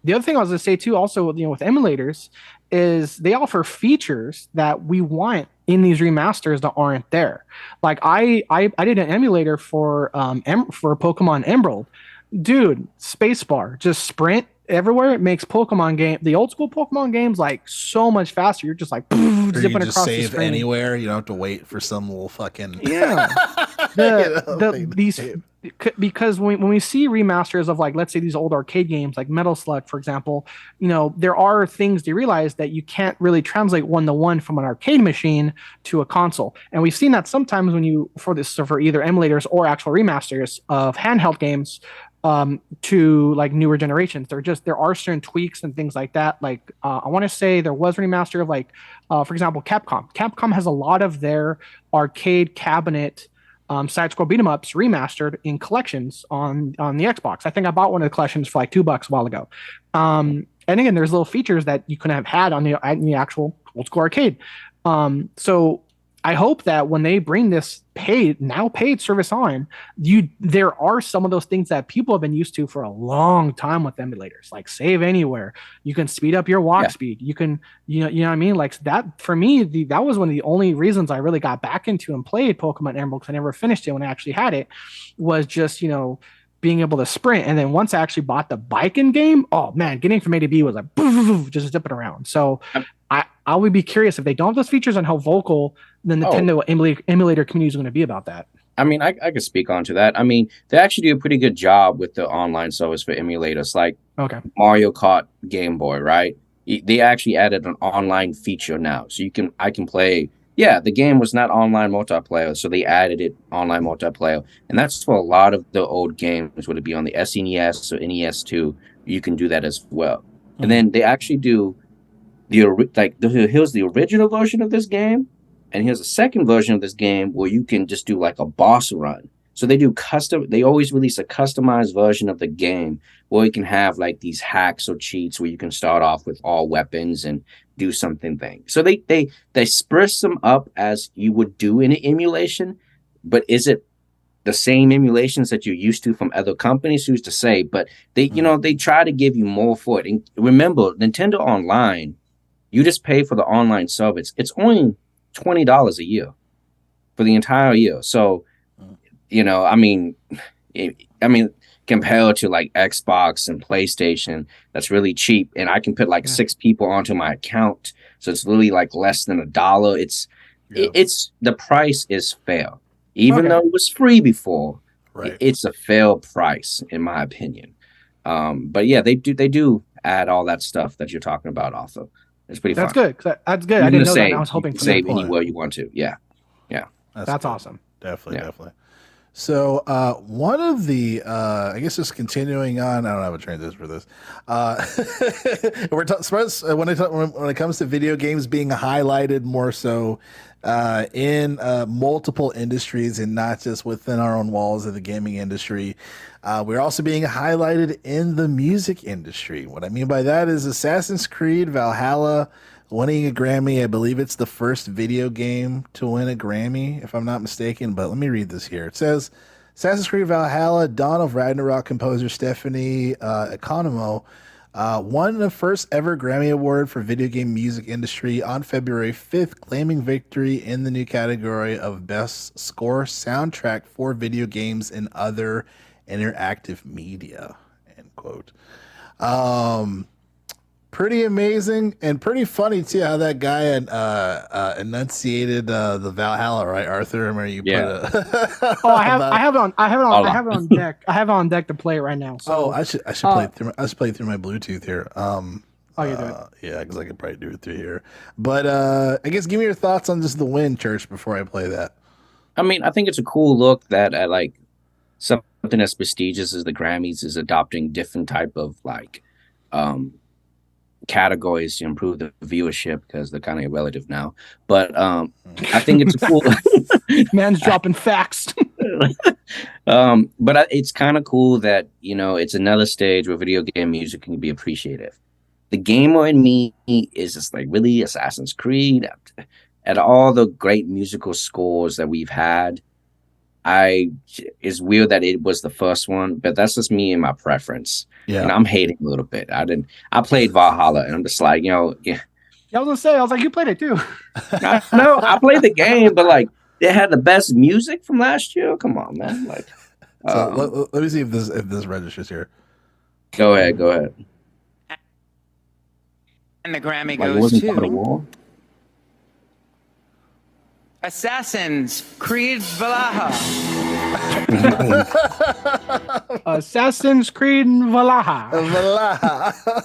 other thing I was gonna say too, also with emulators, is they offer features that we want in these remasters that aren't there. Like I did an emulator for Pokemon Emerald, dude. Spacebar, just sprint everywhere. It makes the old school Pokemon games like so much faster. You're just like or you can zipping just across the save screen. anywhere. You don't have to wait for some little fucking Yeah, thing to these save. because when we see remasters of like let's say these old arcade games like Metal Slug for example, there are things to realize that you can't really translate one to one from an arcade machine to a console, and we've seen that sometimes when you for this so for either emulators or actual remasters of handheld games to like newer generations. There are certain tweaks and things like that. Like I want to say there was a remaster of like for example Capcom. Capcom has a lot of their arcade cabinet side scroll beat 'em ups remastered in collections on the Xbox. I think I bought one of the collections for like $2 a while ago. And again, there's little features that you couldn't have had on the actual old school arcade. So I hope that when they bring this paid service on, there are some of those things that people have been used to for a long time with emulators, like save anywhere. You can speed up your walk Yeah. speed. You can, you know what I mean? Like that for me, that was one of the only reasons I really got back into and played Pokemon Emerald because I never finished it when I actually had it, was just, being able to sprint. And then once I actually bought the bike in game, oh man, getting from A to B was like just zipping around. So I would be curious if they don't have those features on how vocal the Nintendo emulator community is going to be about that. I mean, I could speak on to that. I mean, they actually do a pretty good job with the online service for emulators, like Okay. Mario Kart Game Boy, right? They actually added an online feature now, so I can play. Yeah, the game was not online multiplayer, so they added it online multiplayer, and that's for a lot of the old games. Would it be on the SNES or NES2? You can do that as well, and then they actually do here's the original version of this game, and here's a second version of this game where you can just do like a boss run. So they always release a customized version of the game where you can have like these hacks or cheats where you can start off with all weapons and do something thing. So they spruce them up as you would do in an emulation, but is it the same emulations that you're used to from other companies? Who's to say? But they try to give you more for it. And remember, Nintendo Online, you just pay for the online service. It's only $20 a year for the entire year. So, I mean, compared to like Xbox and PlayStation, that's really cheap, and I can put like 6 people onto my account, so it's really like less than $1. It's the price is fair, even though it was free before. Right. It's a fair price in my opinion. But yeah, they do add all that stuff that you're talking about. Also, it's pretty fun. That's good. That's good. I didn't know that. And I was hoping for save that. anywhere you want to. Yeah. That's awesome. Definitely. So one of the I guess just continuing on, I don't have a transition for this. When it comes to video games being highlighted more so in multiple industries and not just within our own walls of the gaming industry, we're also being highlighted in the music industry. What I mean by that is Assassin's Creed Valhalla winning a Grammy. I believe it's the first video game to win a Grammy, if I'm not mistaken. But let me read this here. It says, Assassin's Creed Valhalla, Dawn of Ragnarok composer Stephanie Economo won the first ever Grammy Award for video game music industry on February 5th, claiming victory in the new category of Best Score Soundtrack for Video Games and Other Interactive Media, end quote. Pretty amazing and pretty funny too how that guy enunciated the Valhalla, right, Arthur? Remember you put a Oh, I have it on deck. I have it on deck to play it right now. So I should play it through my Bluetooth here. you do it. Yeah, because I could probably do it through here. But I guess give me your thoughts on just the win, Church, before I play that. I mean, I think it's a cool look that like something as prestigious as the Grammys is adopting different type of like categories to improve the viewership because they're kind of relative now. But I think it's cool. Man's dropping facts. But it's kind of cool that it's another stage where video game music can be appreciative. The gamer in me is just like, really, Assassin's Creed, at all the great musical scores that we've had. It's weird that it was the first one, but that's just me and my preference. Yeah. And I'm hating a little bit. I played Valhalla, and I'm just like, yeah. I was gonna say, I was like, you played it too. No, I played the game, but like, they had the best music from last year. Come on, man. Like, so let me see if this registers here. Go ahead. And the Grammy Like, it goes wasn't God of to War? Assassin's Creed Valhalla. Assassin's Creed Valhalla. Valhalla.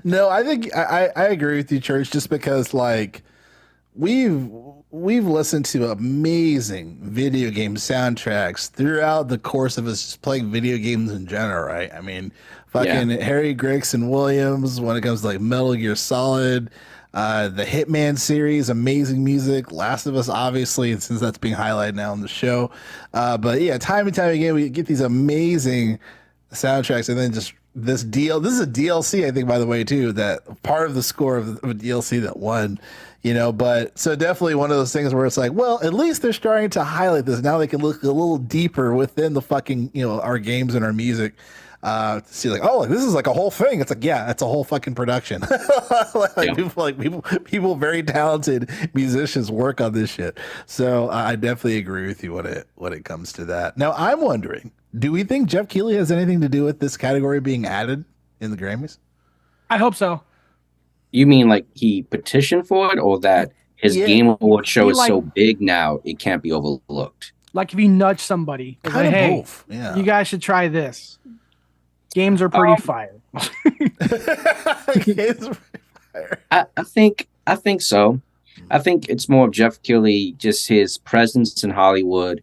No, I think I agree with you, Church, just because like we've listened to amazing video game soundtracks throughout the course of us just playing video games in general, right? I mean, fucking Harry Gregson Williams when it comes to like Metal Gear Solid, the Hitman series, amazing music. Last of Us, obviously, since that's being highlighted now on the show. But yeah, time and time again, we get these amazing soundtracks, and then just this is a DLC, I think, by the way, too, that part of the score of a DLC that won, but so definitely one of those things where it's like, well, at least they're starting to highlight this. Now they can look a little deeper within the fucking, our games and our music, to see like, oh, like, this is like a whole thing. It's like, yeah, it's a whole fucking production. People, very talented musicians work on this shit. So I definitely agree with you when it comes to that. Now I'm wondering, do we think Jeff Keighley has anything to do with this category being added in the Grammys? I hope so. You mean like he petitioned for it, or that his Game Award show is so big now it can't be overlooked? Like if he nudged somebody, kind of hey, both. Yeah, you guys should try this. Games are pretty fire. I think so. I think it's more of Jeff Keighley, just his presence in Hollywood,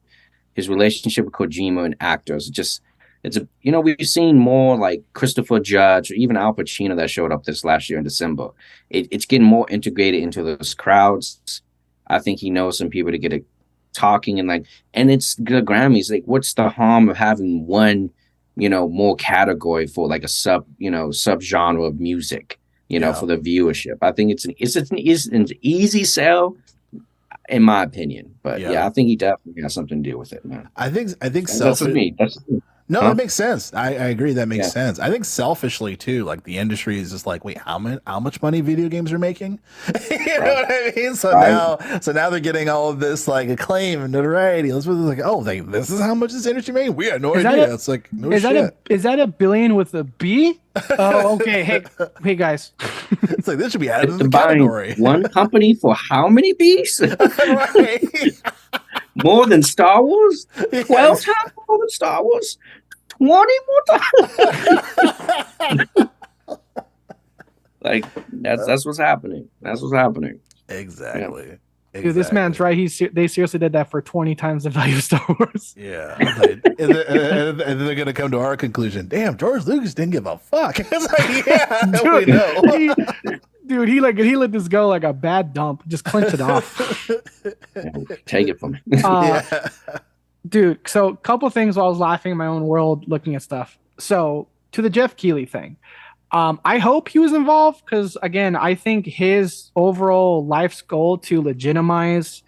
his relationship with Kojima and actors. We've seen more like Christopher Judge or even Al Pacino that showed up this last year in December. It's getting more integrated into those crowds. I think he knows some people to get it talking, and it's the Grammys. Like, what's the harm of having one, more category for like a sub genre of music, for the viewership? I think it's an easy sell, in my opinion. But yeah, I think he definitely has something to do with it, man. I think that's me. No, that makes sense. I agree. That makes sense. I think selfishly too, like the industry is just like, wait, how much money video games are making? You know what I mean? So now they're getting all of this like acclaim and notoriety. It's like, oh, this is how much this industry made. We had no idea. It's like, no shit. Is that a billion with a B? Oh, okay. Hey guys. It's like this should be added to the category. One company for how many Bs? Right. More than Star Wars? 12 times more than Star Wars? 20 more times? Like, that's what's happening. That's what's happening. Exactly. Yeah. Dude, this man's right. They seriously did that for 20 times the value of Star Wars. Yeah. And then they're going to come to our conclusion. Damn, George Lucas didn't give a fuck. It's like, yeah, dude, we know. Dude, he let this go like a bad dump. Just clinch it off. Take it from me. Dude, so a couple things while I was laughing in my own world looking at stuff. So to the Jeff Keighley thing, I hope he was involved because, again, I think his overall life's goal to legitimize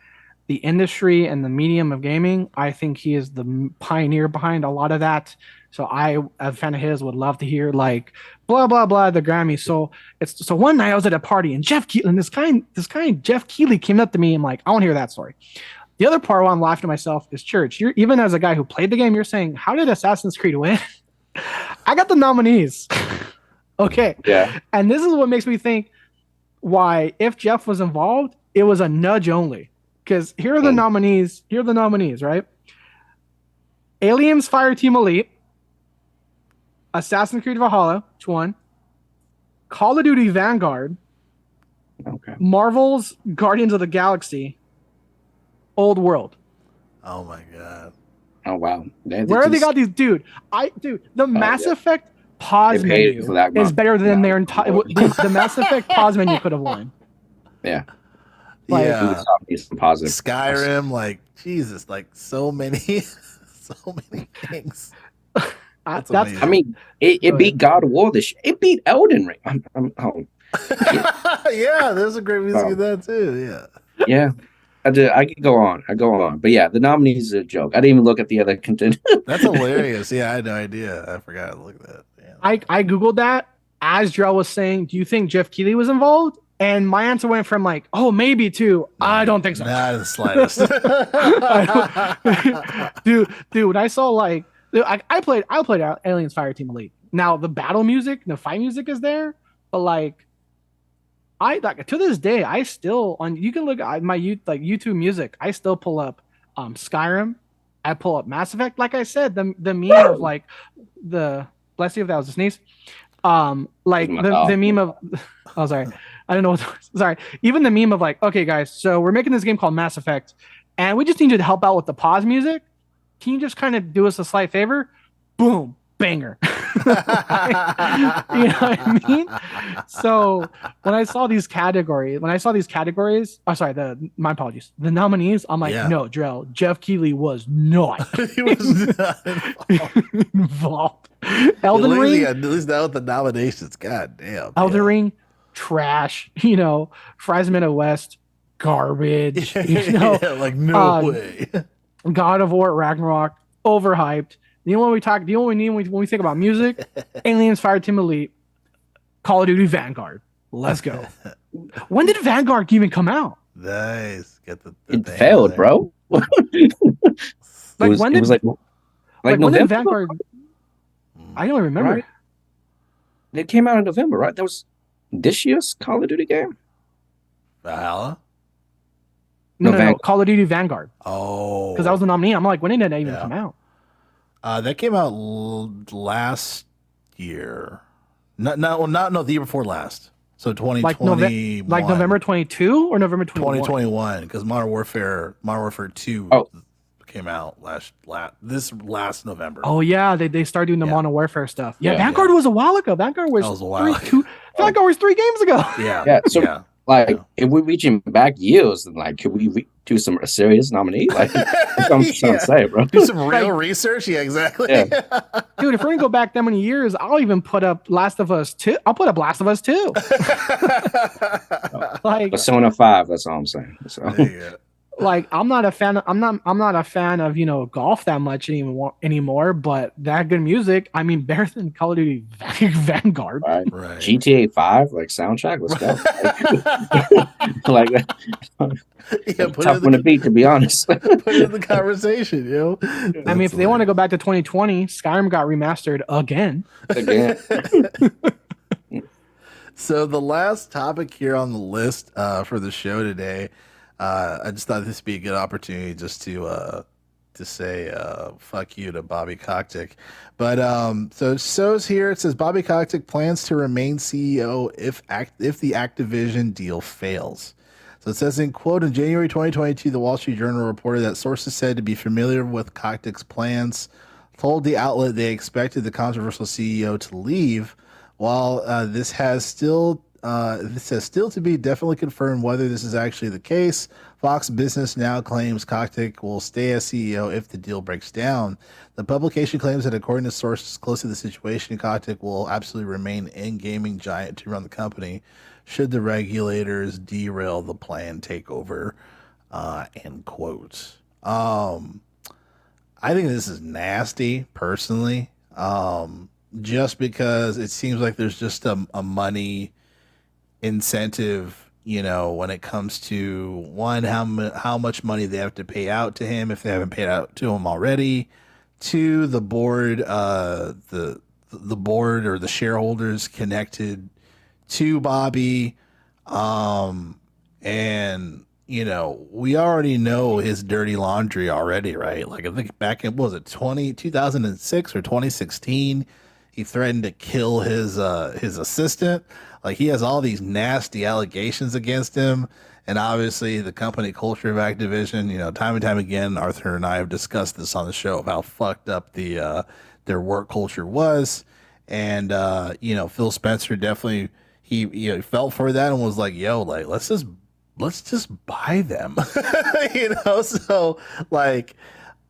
the industry and the medium of gaming, I think he is the pioneer behind a lot of that. So I, as a fan of his, would love to hear like blah blah blah the Grammy. So one night I was at a party and Jeff Keighley, and this guy Jeff Keighley came up to me. I'm like, I want to hear that story. The other part where I'm laughing to myself is, Church, you're, even as a guy who played the game, you're saying, how did Assassin's Creed win? I got the nominees. Okay. Yeah. And this is what makes me think why, if Jeff was involved, it was a nudge only. Because here are the nominees. Here are the nominees, right? Aliens Fireteam Elite, Assassin's Creed Valhalla, which won, Call of Duty Vanguard, Marvel's Guardians of the Galaxy, Old World. Oh my god. Oh wow. Where have they got these, dude? The Mass Effect pause They paid menu for that is much. better than No, their entire. The Mass Effect pause menu could have won. Yeah, Like, yeah. Ubisoft needs some positive. Skyrim, like Jesus, like so many, so many things. That's that's amazing. I mean, it beat God of War this year. It beat Elden Ring. Yeah, there's a great music in that too. Yeah. Yeah. I could go on. I go on. But yeah, the nominees are a joke. I didn't even look at the other contenders. That's hilarious. Yeah, I had no idea. I forgot to look at that. Damn. I googled that as Jarrell was saying. Do you think Jeff Keighley was involved? And my answer went from like, oh, maybe to I don't think so. Not the slightest. dude, when I saw like, I played out Aliens Fireteam Elite. Now the battle music, the fight music is there, but like, I like to this day, I still on. You can look at my YouTube music. I still pull up Skyrim. I pull up Mass Effect. Like I said, the meme of like the bless you if that was a sneeze. Like the meme of oh sorry, I don't know what sorry. Even the meme of like, okay guys, so we're making this game called Mass Effect, and we just need you to help out with the pause music. Can you just kind of do us a slight favor? Boom, banger. You know what I mean? So when I saw these categories, oh sorry, my apologies. The nominees, I'm like, no, Drell, Jeff Keighley was not. He was not involved. Elden Ring, at least now with the nominations. God damn. Elden Ring, trash. You know, Fries Midwest, garbage. You know, yeah, like no way. God of War, Ragnarok, overhyped. The only one we need when we think about music, Aliens Fireteam Elite, Call of Duty Vanguard. Let's go. When did Vanguard even come out? Nice. Get the it failed, bro. Like when did Vanguard? I don't remember. Right? It came out in November, right? That was this year's Call of Duty game. Valhalla? No, Call of Duty Vanguard. Oh. Because that was the nominee. I'm like, when did that even come out? That came out last year. No, the year before last. So 2020, like November 22 or November 2021, because Modern Warfare 2 came out this last November. Oh yeah, they started doing the Modern Warfare stuff. Yeah, Vanguard was a while ago. Vanguard was 3 games ago. Yeah. So if we're reaching back years, then like, could we do a serious nominee? Like, that's what I'm trying to say, bro. Do some real research. Yeah, exactly. Yeah. Dude, if we're gonna go back that many years, I'll even put up Last of Us 2. I'll put up Last of Us 2. Like Persona 5. That's all I'm saying. So. Like I'm not a fan of golf that much anymore, but that good music, I mean, better than Call of Duty Vanguard. Right. GTA 5 like soundtrack, let's go. Like tough on the beat, to be honest. Put it in the conversation, yo. I mean, if they want to go back to 2020, Skyrim got remastered again. So the last topic here on the list for the show today, I just thought this would be a good opportunity just to say fuck you to Bobby Kotick. But so it shows here, it says Bobby Kotick plans to remain CEO if the Activision deal fails. So it says in quote, in January 2022, the Wall Street Journal reported that sources said to be familiar with Kotick's plans told the outlet they expected the controversial CEO to leave. While this has still to be definitely confirmed whether this is actually the case, Fox Business now claims Kotick will stay as CEO if the deal breaks down. The publication claims that according to sources close to the situation, Kotick will absolutely remain in gaming giant to run the company should the regulators derail the planned takeover, end quote. I think this is nasty, personally, just because it seems like there's just a money incentive, when it comes to one, how much money they have to pay out to him if they haven't paid out to him already. Two, the board, the board or the shareholders connected to Bobby, and we already know his dirty laundry already, right? Like I think back in 2006 or 2016, he threatened to kill his assistant. Like he has all these nasty allegations against him. And obviously the company culture of Activision, time and time again, Arthur and I have discussed this on the show of how fucked up their work culture was. and Phil Spencer definitely he felt for that and was like, yo, like let's just buy them. So like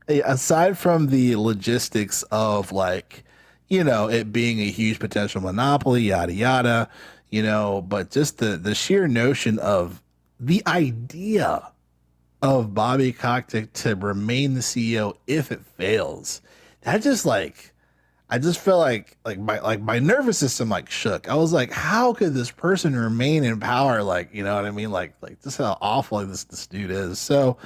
aside from the logistics of like it being a huge potential monopoly, yada yada, but just the sheer notion of the idea of Bobby Kotick to remain the CEO if it fails, that just like I just felt like my nervous system like shook. I was like, how could this person remain in power? Like, you know what I mean? Like just how awful this dude is. So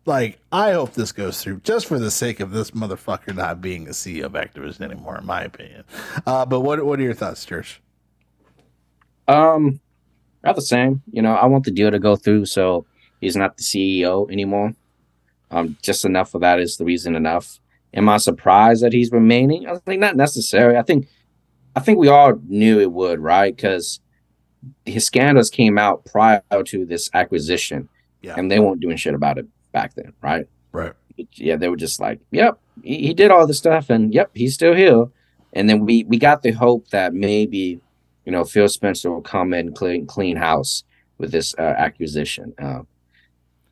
like, I hope this goes through just for the sake of this motherfucker not being the CEO of Activision anymore, in my opinion. But what are your thoughts, Church? About the same. I want the deal to go through, so he's not the CEO anymore. Just enough of that is the reason enough. Am I surprised that he's remaining? I think not necessarily. I think we all knew it would, right? Because his scandals came out prior to this acquisition, and they weren't doing shit about it back then, right? Right. Yeah, they were just like, yep, he did all this stuff, and yep, he's still here. And then we got the hope that maybe, Phil Spencer will come in clean house with this acquisition.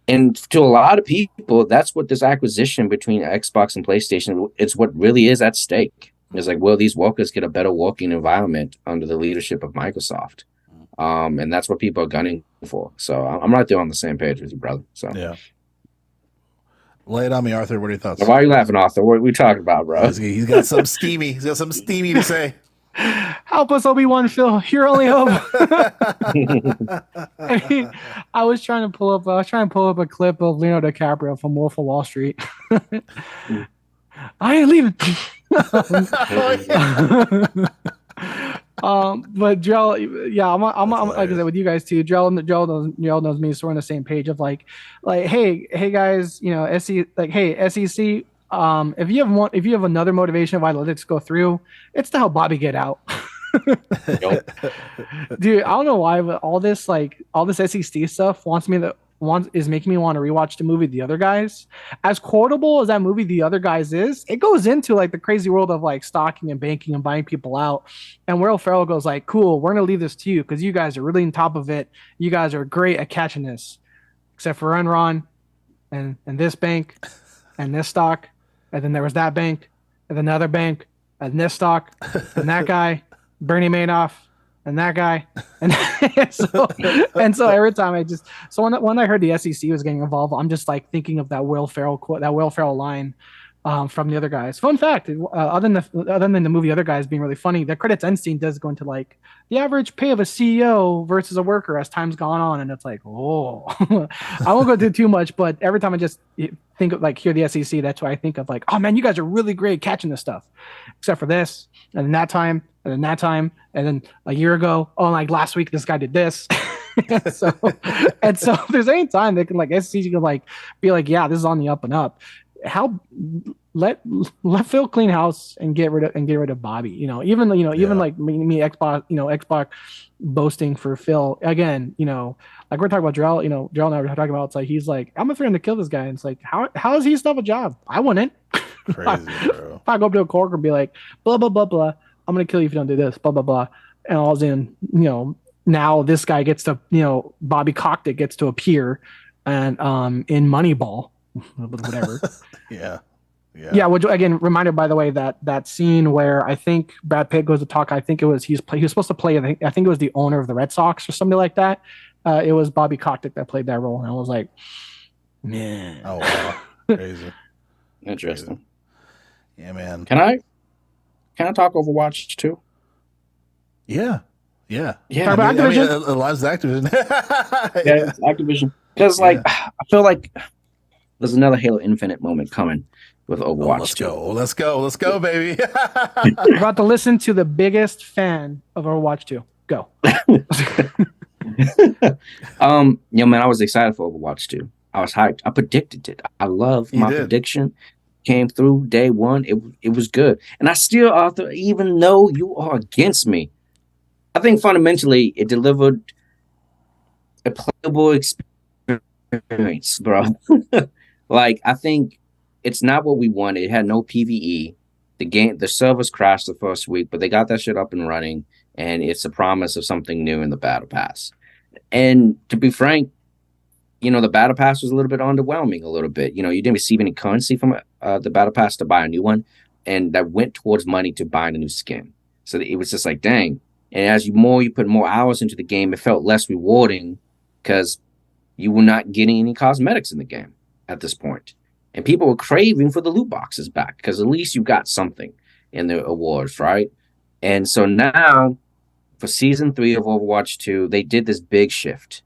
And to a lot of people, that's what this acquisition between Xbox and PlayStation, it's what really is at stake. It's like, will these workers get a better working environment under the leadership of Microsoft? And that's what people are gunning for. So I'm right there on the same page with you, brother. So yeah. Lay it on me, Arthur. What are your thoughts? Why are you laughing, Arthur? What are we talking about, bro? He's got some steamy. He's got some steamy to say. Help us, Obi-Wan, Phil. Your only hope. I was trying to pull up a clip of Leonardo DiCaprio from Wolf of Wall Street. I ain't leaving. But Joel, yeah, I'm like I said with you guys too. Joel knows me, so we're on the same page of like, hey guys, SEC, if you have another motivation why let this go through, it's to help Bobby get out. Dude, I don't know why, but all this SEC stuff is making me want to rewatch the movie The Other Guys. As quotable as that movie The Other Guys is, it goes into like the crazy world of like stocking and banking and buying people out. And Will Ferrell goes like, cool, we're gonna leave this to you because you guys are really on top of it. You guys are great at catching this, except for Enron and this bank and this stock, and then there was that bank and then another bank and this stock and that guy, Bernie Madoff. And that guy, and so every time when I heard the SEC was getting involved, I'm just like thinking of that Will Ferrell quote, that Will Ferrell line from The Other Guys. Fun fact: other than the movie Other Guys being really funny, the credits end scene does go into like the average pay of a CEO versus a worker as time's gone on, and it's like, oh, I won't go through too much, but every time I just think of like hear the SEC, that's why I think of like, oh man, you guys are really great catching this stuff, except for this, and then that time. And then that time, and then a year ago, oh, like last week, this guy did this. so if there's any time they can like SEC can like be like, yeah, this is on the up and up. How let Phil clean house and get rid of Bobby. Even like me Xbox boasting for Phil again. Like we're talking about Jarrell. Jarrell and I were talking about. It's like he's like, I'm afraid to kill this guy. And it's like, how is he still have a job? I wouldn't. Crazy, bro. If I go up to a court and be like, blah blah blah blah. I'm gonna kill you if you don't do this, blah blah blah. And all in, now this guy gets to, Bobby Kotick gets to appear and in Moneyball, whatever. Yeah. Which again, reminder by the way that scene where I think Brad Pitt goes to talk. I think it was he was supposed to play. I think it was the owner of the Red Sox or something like that. It was Bobby Kotick that played that role, and I was like, man, oh wow, crazy, interesting. Crazy. Yeah, man. Can I talk Overwatch too? Yeah. Talk about Activision. Lives Activision. Yeah, it's Activision. Because I feel like there's another Halo Infinite moment coming with Overwatch. Let's go, baby. We're about to listen to the biggest fan of Overwatch 2. Go. Man, I was excited for Overwatch 2. I was hyped. I predicted it. I love my prediction. Came through day one. It was good. And I still, Arthur, even though you are against me, I think fundamentally it delivered a playable experience, bro. Like, I think it's not what we wanted. It had no PvE. The servers crashed the first week, but they got that shit up and running, and it's a promise of something new in the battle pass. And to be frank, the battle pass was a little bit underwhelming. A little bit, you didn't receive any currency from the battle pass to buy a new one, and that went towards money to buy a new skin. So it was just like, dang. And as you put more hours into the game, it felt less rewarding because you were not getting any cosmetics in the game at this point. And people were craving for the loot boxes back because at least you got something in the awards, right? And so now for season 3 of Overwatch 2, they did this big shift.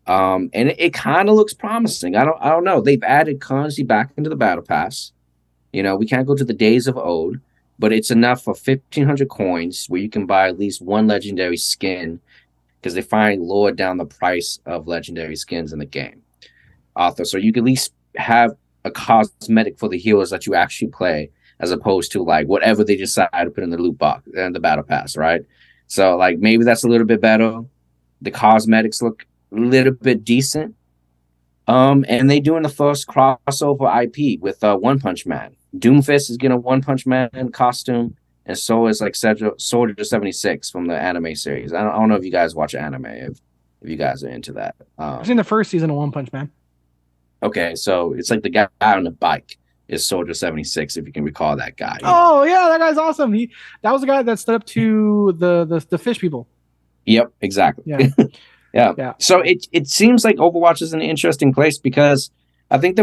And it kind of looks promising. I don't know. They've added currency back into the battle pass. We can't go to the days of old, but it's enough for 1,500 coins where you can buy at least one legendary skin because they finally lowered down the price of legendary skins in the game. So you can at least have a cosmetic for the heroes that you actually play, as opposed to like whatever they decide to put in the loot box and the battle pass, right? So like maybe that's a little bit better. The cosmetics look a little bit decent. And they doing the first crossover IP with One Punch Man. Doomfist is getting a One Punch Man costume, and so is like Soldier 76 from the anime series. I don't know if you guys watch anime, if you guys are into that. I've seen the first season of One Punch Man. Okay, so it's like the guy on the bike is Soldier 76, if you can recall that guy. Oh yeah, that guy's awesome. That was the guy that stood up to the fish people. Yep, exactly. Yeah. Yeah. So it seems like Overwatch is an interesting place because I think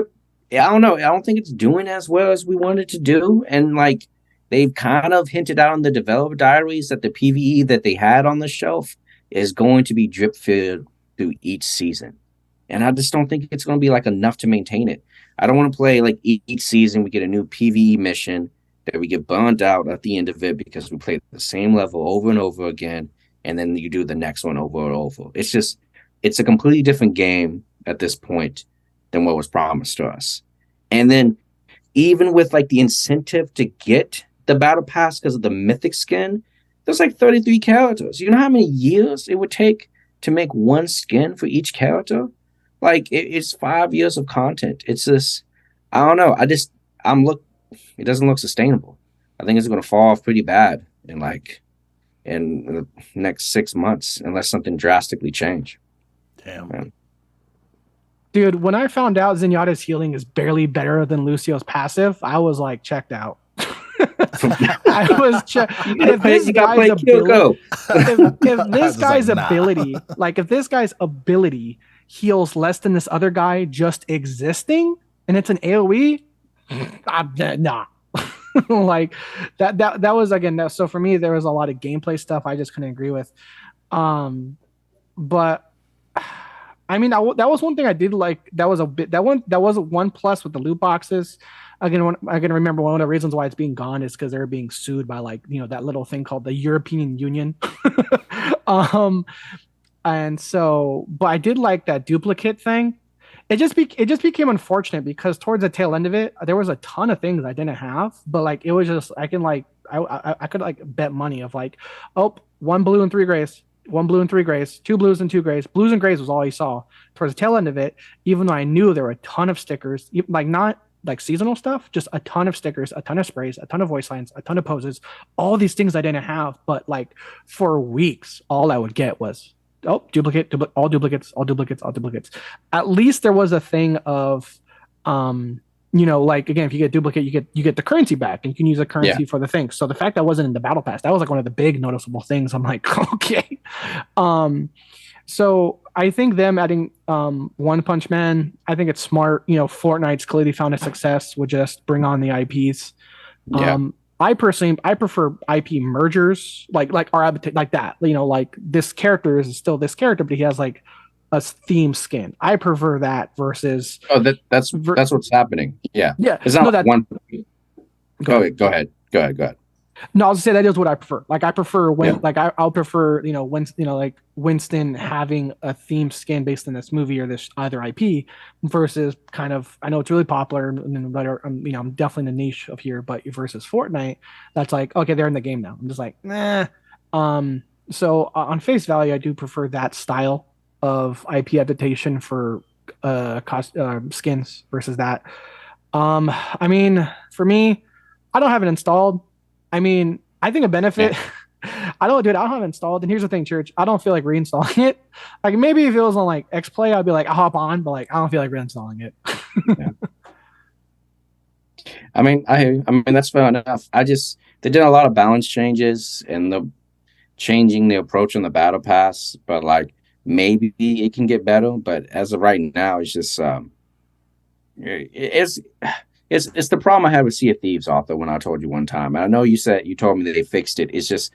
I don't know, I don't think it's doing as well as we wanted to do. And like they've kind of hinted out in the developer diaries that the PvE that they had on the shelf is going to be drip fed through each season. And I just don't think it's going to be like enough to maintain it. I don't want to play like each season we get a new PvE mission that we get burned out at the end of it because we play the same level over and over again, and then you do the next one over and over. It's a completely different game at this point than what was promised to us. And then even with like the incentive to get the battle pass because of the mythic skin, there's like 33 characters. You know how many years it would take to make one skin for each character? Like it's 5 years of content. It's just, I don't know. It doesn't look sustainable. I think it's going to fall off pretty bad in the next 6 months unless something drastically change. Damn. Man. Dude, when I found out Zenyatta's healing is barely better than Lucio's passive, I was like checked out. I was if this guy's ability, if this guy's ability, like if this guy's ability heals less than this other guy just existing, and it's an AoE, nah. Like that was again. So for me, there was a lot of gameplay stuff I just couldn't agree with. But I mean, that was one thing I did like. That was one plus with the loot boxes. Again, I can remember one of the reasons why it's being gone is because they're being sued by that little thing called the European Union. And so, but I did like that duplicate thing. It just became unfortunate because towards the tail end of it, there was a ton of things I didn't have, but like it was just I could like bet money of like, oh, 1 blue and 3 grays, 1 blue and 3 grays, 2 blues and 2 grays. Blues and grays was all I saw towards the tail end of it. Even though I knew there were a ton of stickers, like not like seasonal stuff, just a ton of stickers, a ton of sprays, a ton of voice lines, a ton of poses, all these things I didn't have. But like for weeks, all I would get was all duplicates. At least there was a thing of, like again, if you get duplicate, you get the currency back, and you can use the currency for the thing. So the fact that wasn't in the battle pass, that was like one of the big noticeable things. I'm like, okay. So I think them adding One Punch Man, I think it's smart. Fortnite's clearly found a success with just bring on the IPs. I prefer IP mergers like that. Like this character is still this character, but he has like a theme skin. I prefer that versus. Oh, that's what's happening. Yeah. It's not one. Go ahead. No, I'll just say that is what I prefer. Like I prefer I'll prefer like Winston having a theme skin based on this movie or this either IP versus kind of, I know it's really popular and I'm definitely in the niche of here, but versus Fortnite, that's like, okay, they're in the game now. I'm just like, nah. So on face value, I do prefer that style of IP adaptation for skins versus that. I mean, for me, I don't have it installed. I mean, I think a benefit. Yeah. I don't, dude. I don't have it installed. And here's the thing, Church. I don't feel like reinstalling it. Like maybe if it was on like X Play, I'd be like, I'll hop on, but like I don't feel like reinstalling it. Yeah. I mean, I mean that's fair enough. They did a lot of balance changes and the changing the approach on the battle pass, but like maybe it can get better. But as of right now, it's just it's it's the problem I had with Sea of Thieves, Arthur. When I told you one time, and I know you told me that they fixed it. It's just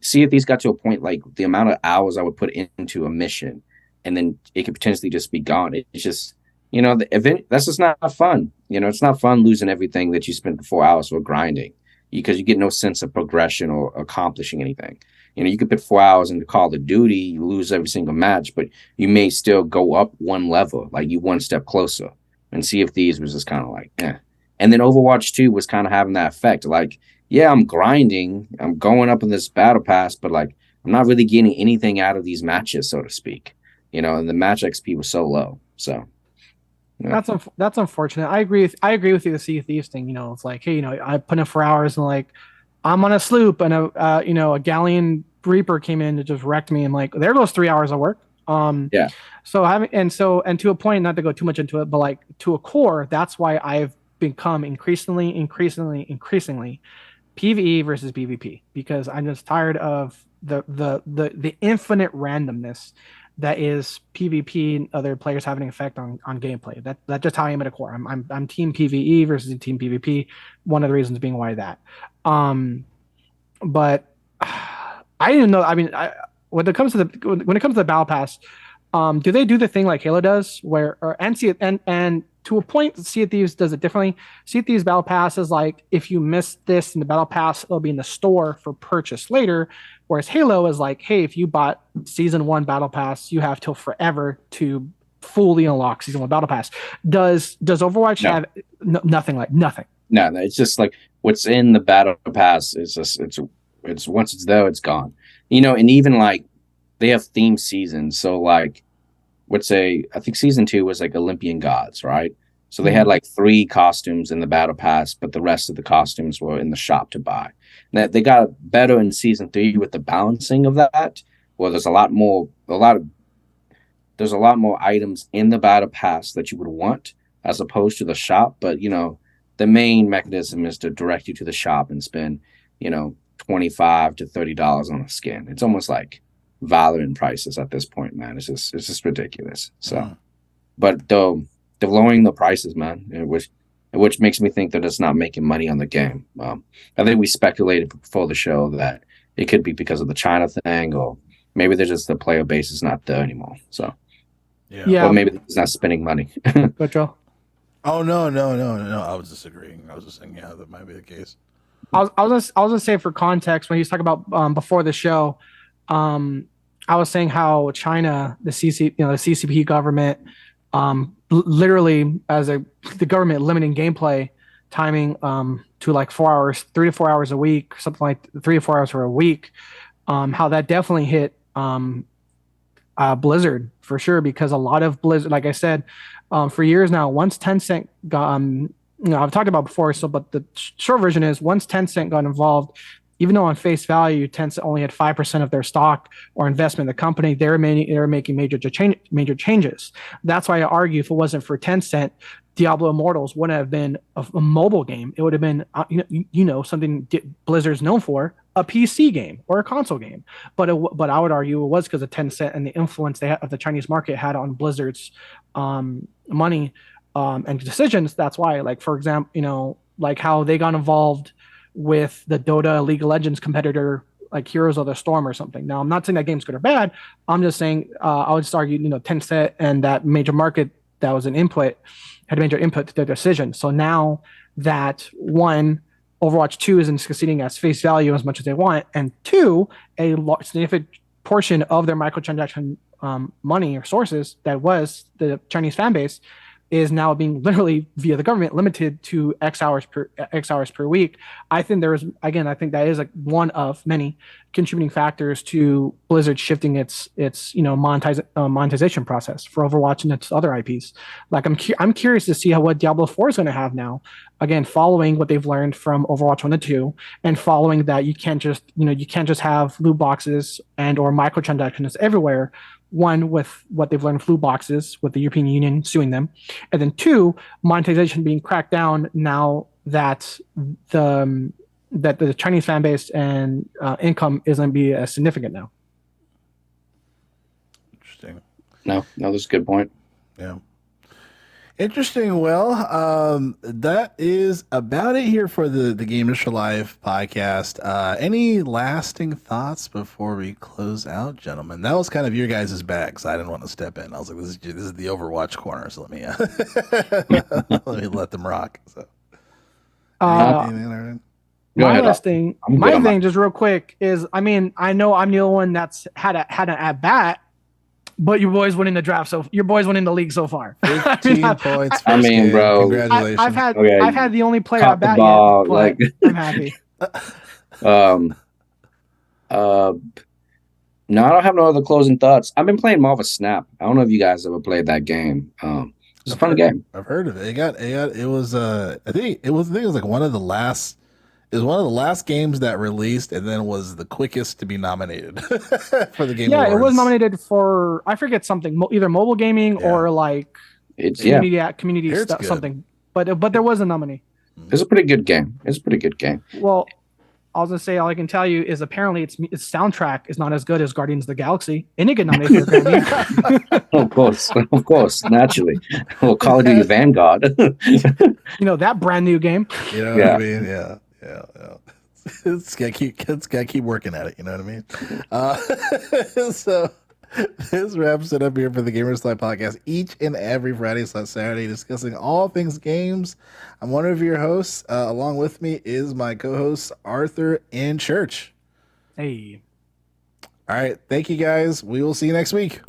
Sea of Thieves got to a point like the amount of hours I would put into a mission, and then it could potentially just be gone. It's just the event that's just not fun. It's not fun losing everything that you spent the 4 hours for grinding because you get no sense of progression or accomplishing anything. You could put 4 hours into Call of Duty, you lose every single match, but you may still go up one level, like you one step closer. And Sea of Thieves was just kind of like, eh. And then Overwatch 2 was kind of having that effect. Like, yeah, I'm grinding, I'm going up in this battle pass, but like, I'm not really getting anything out of these matches, so to speak. And the match XP was so low. So yeah. That's unfortunate. I agree with you. The Sea of Thieves thing. It's like, hey, I put in 4 hours and like, I'm on a sloop and a galleon reaper came in to just wrecked me. And like, there goes 3 hours of work. Yeah. So and to a point, not to go too much into it, but like to a core, that's why I've become increasingly PvE versus PvP, because I'm just tired of the infinite randomness that is PvP and other players having an effect on gameplay. That's just how I am at a core. I'm team PvE versus team PvP. One of the reasons being why that. But I didn't know. I mean, when it comes to the battle pass, do they do the thing like Halo does, where and to a point, Sea of Thieves does it differently. Sea of Thieves battle pass is like, if you miss this in the battle pass, it'll be in the store for purchase later. Whereas Halo is like, hey, if you bought season 1 battle pass, you have till forever to fully unlock season 1 battle pass. Does Overwatch have nothing? No, it's just like what's in the battle pass is just it's once it's there, it's gone. And even like they have themed seasons. So like I think season 2 was like Olympian gods, right? So they had like 3 costumes in the battle pass, but the rest of the costumes were in the shop to buy. And they got better in season 3 with the balancing of that. Well, there's a lot more items in the battle pass that you would want as opposed to the shop. But the main mechanism is to direct you to the shop and spend, $25 to $30 on a skin. It's almost like Valorant prices at this point, man. It's just ridiculous. So, but they're lowering the prices, man, which makes me think that it's not making money on the game. I think we speculated before the show that it could be because of the China thing, or maybe they're just the player base is not there anymore. So, yeah. Or maybe it's not spending money. But Joe. Oh no! I was disagreeing. I was just saying, yeah, that might be the case. I was gonna say, for context, when he was talking about before the show, I was saying how China, the CCP government, literally the government limiting gameplay timing to like 4 hours, 3 to 4 hours a week, something like 3 to 4 hours for a week. How that definitely hit Blizzard for sure, because a lot of Blizzard, like I said, for years now, once Tencent got, I've talked about before, but the short version is once Tencent got involved, even though on face value, Tencent only had 5% of their stock or investment in the company, they were making major changes. That's why I argue if it wasn't for Tencent, Diablo Immortals wouldn't have been a mobile game. It would have been, something Blizzard's known for, a PC game or a console game. But I would argue it was because of Tencent and the influence of the Chinese market had on Blizzard's money and decisions. That's why, like, for example, like how they got involved with the Dota League of Legends competitor, like Heroes of the Storm or something. Now, I'm not saying that game's good or bad. I'm just saying I would just argue, Tencent and that major market that was had a major input to their decision. So now that one, Overwatch 2 isn't succeeding as face value as much as they want, and 2, a significant portion of their microtransaction money or sources that was the Chinese fan base is now being literally via the government limited to X hours per week. I think that is like one of many contributing factors to Blizzard shifting its monetization process for Overwatch and its other IPs. Like I'm curious to see what Diablo 4 is going to have now. again, following what they've learned from Overwatch 1 and 2, and following that you can't just have loot boxes and or microtransactions everywhere. One, with what they've learned with loot boxes, with the European Union suing them, and then two, monetization being cracked down now that the Chinese fan base and income isn't be as significant now. Interesting. No, that's a good point. Yeah. Interesting. Well, that is about it here for the Gamers for Life podcast. Any lasting thoughts before we close out, gentlemen? That was kind of your guys' bag, so I didn't want to step in. I was like, this is the Overwatch corner, so let me let them rock. So, anything? My last thing, just real quick, is I know I'm the only one that's had an at bat. But your boys winning the draft, so your boys winning the league so far. 15 points. I mean, bro, congratulations. I've had the only player at bat ball, yet, but I'm happy. No, I don't have no other closing thoughts. I've been playing Marvel Snap. I don't know if you guys ever played that game. It's a fun game. I've heard of it. It was I think it was like one of the last. It was one of the last games that released, and then was the quickest to be nominated for the Game Awards. Yeah, it was nominated for, I forget something, either mobile gaming or like community stuff, something. But there was a nominee. It's a pretty good game. Well, I was gonna say, all I can tell you is apparently its soundtrack is not as good as Guardians of the Galaxy, and it get nominated for a Grammy. Of course, naturally. Well, Call of Duty Vanguard. That brand new game. You know what I mean? Yeah. It's gotta keep working at it. You know what I mean? So this wraps it up here for the Gamers Life podcast. Each and every Friday/Saturday, discussing all things games. I'm one of your hosts. Along with me is my co-host Arthur and Church. Hey. All right, thank you guys. We will see you next week.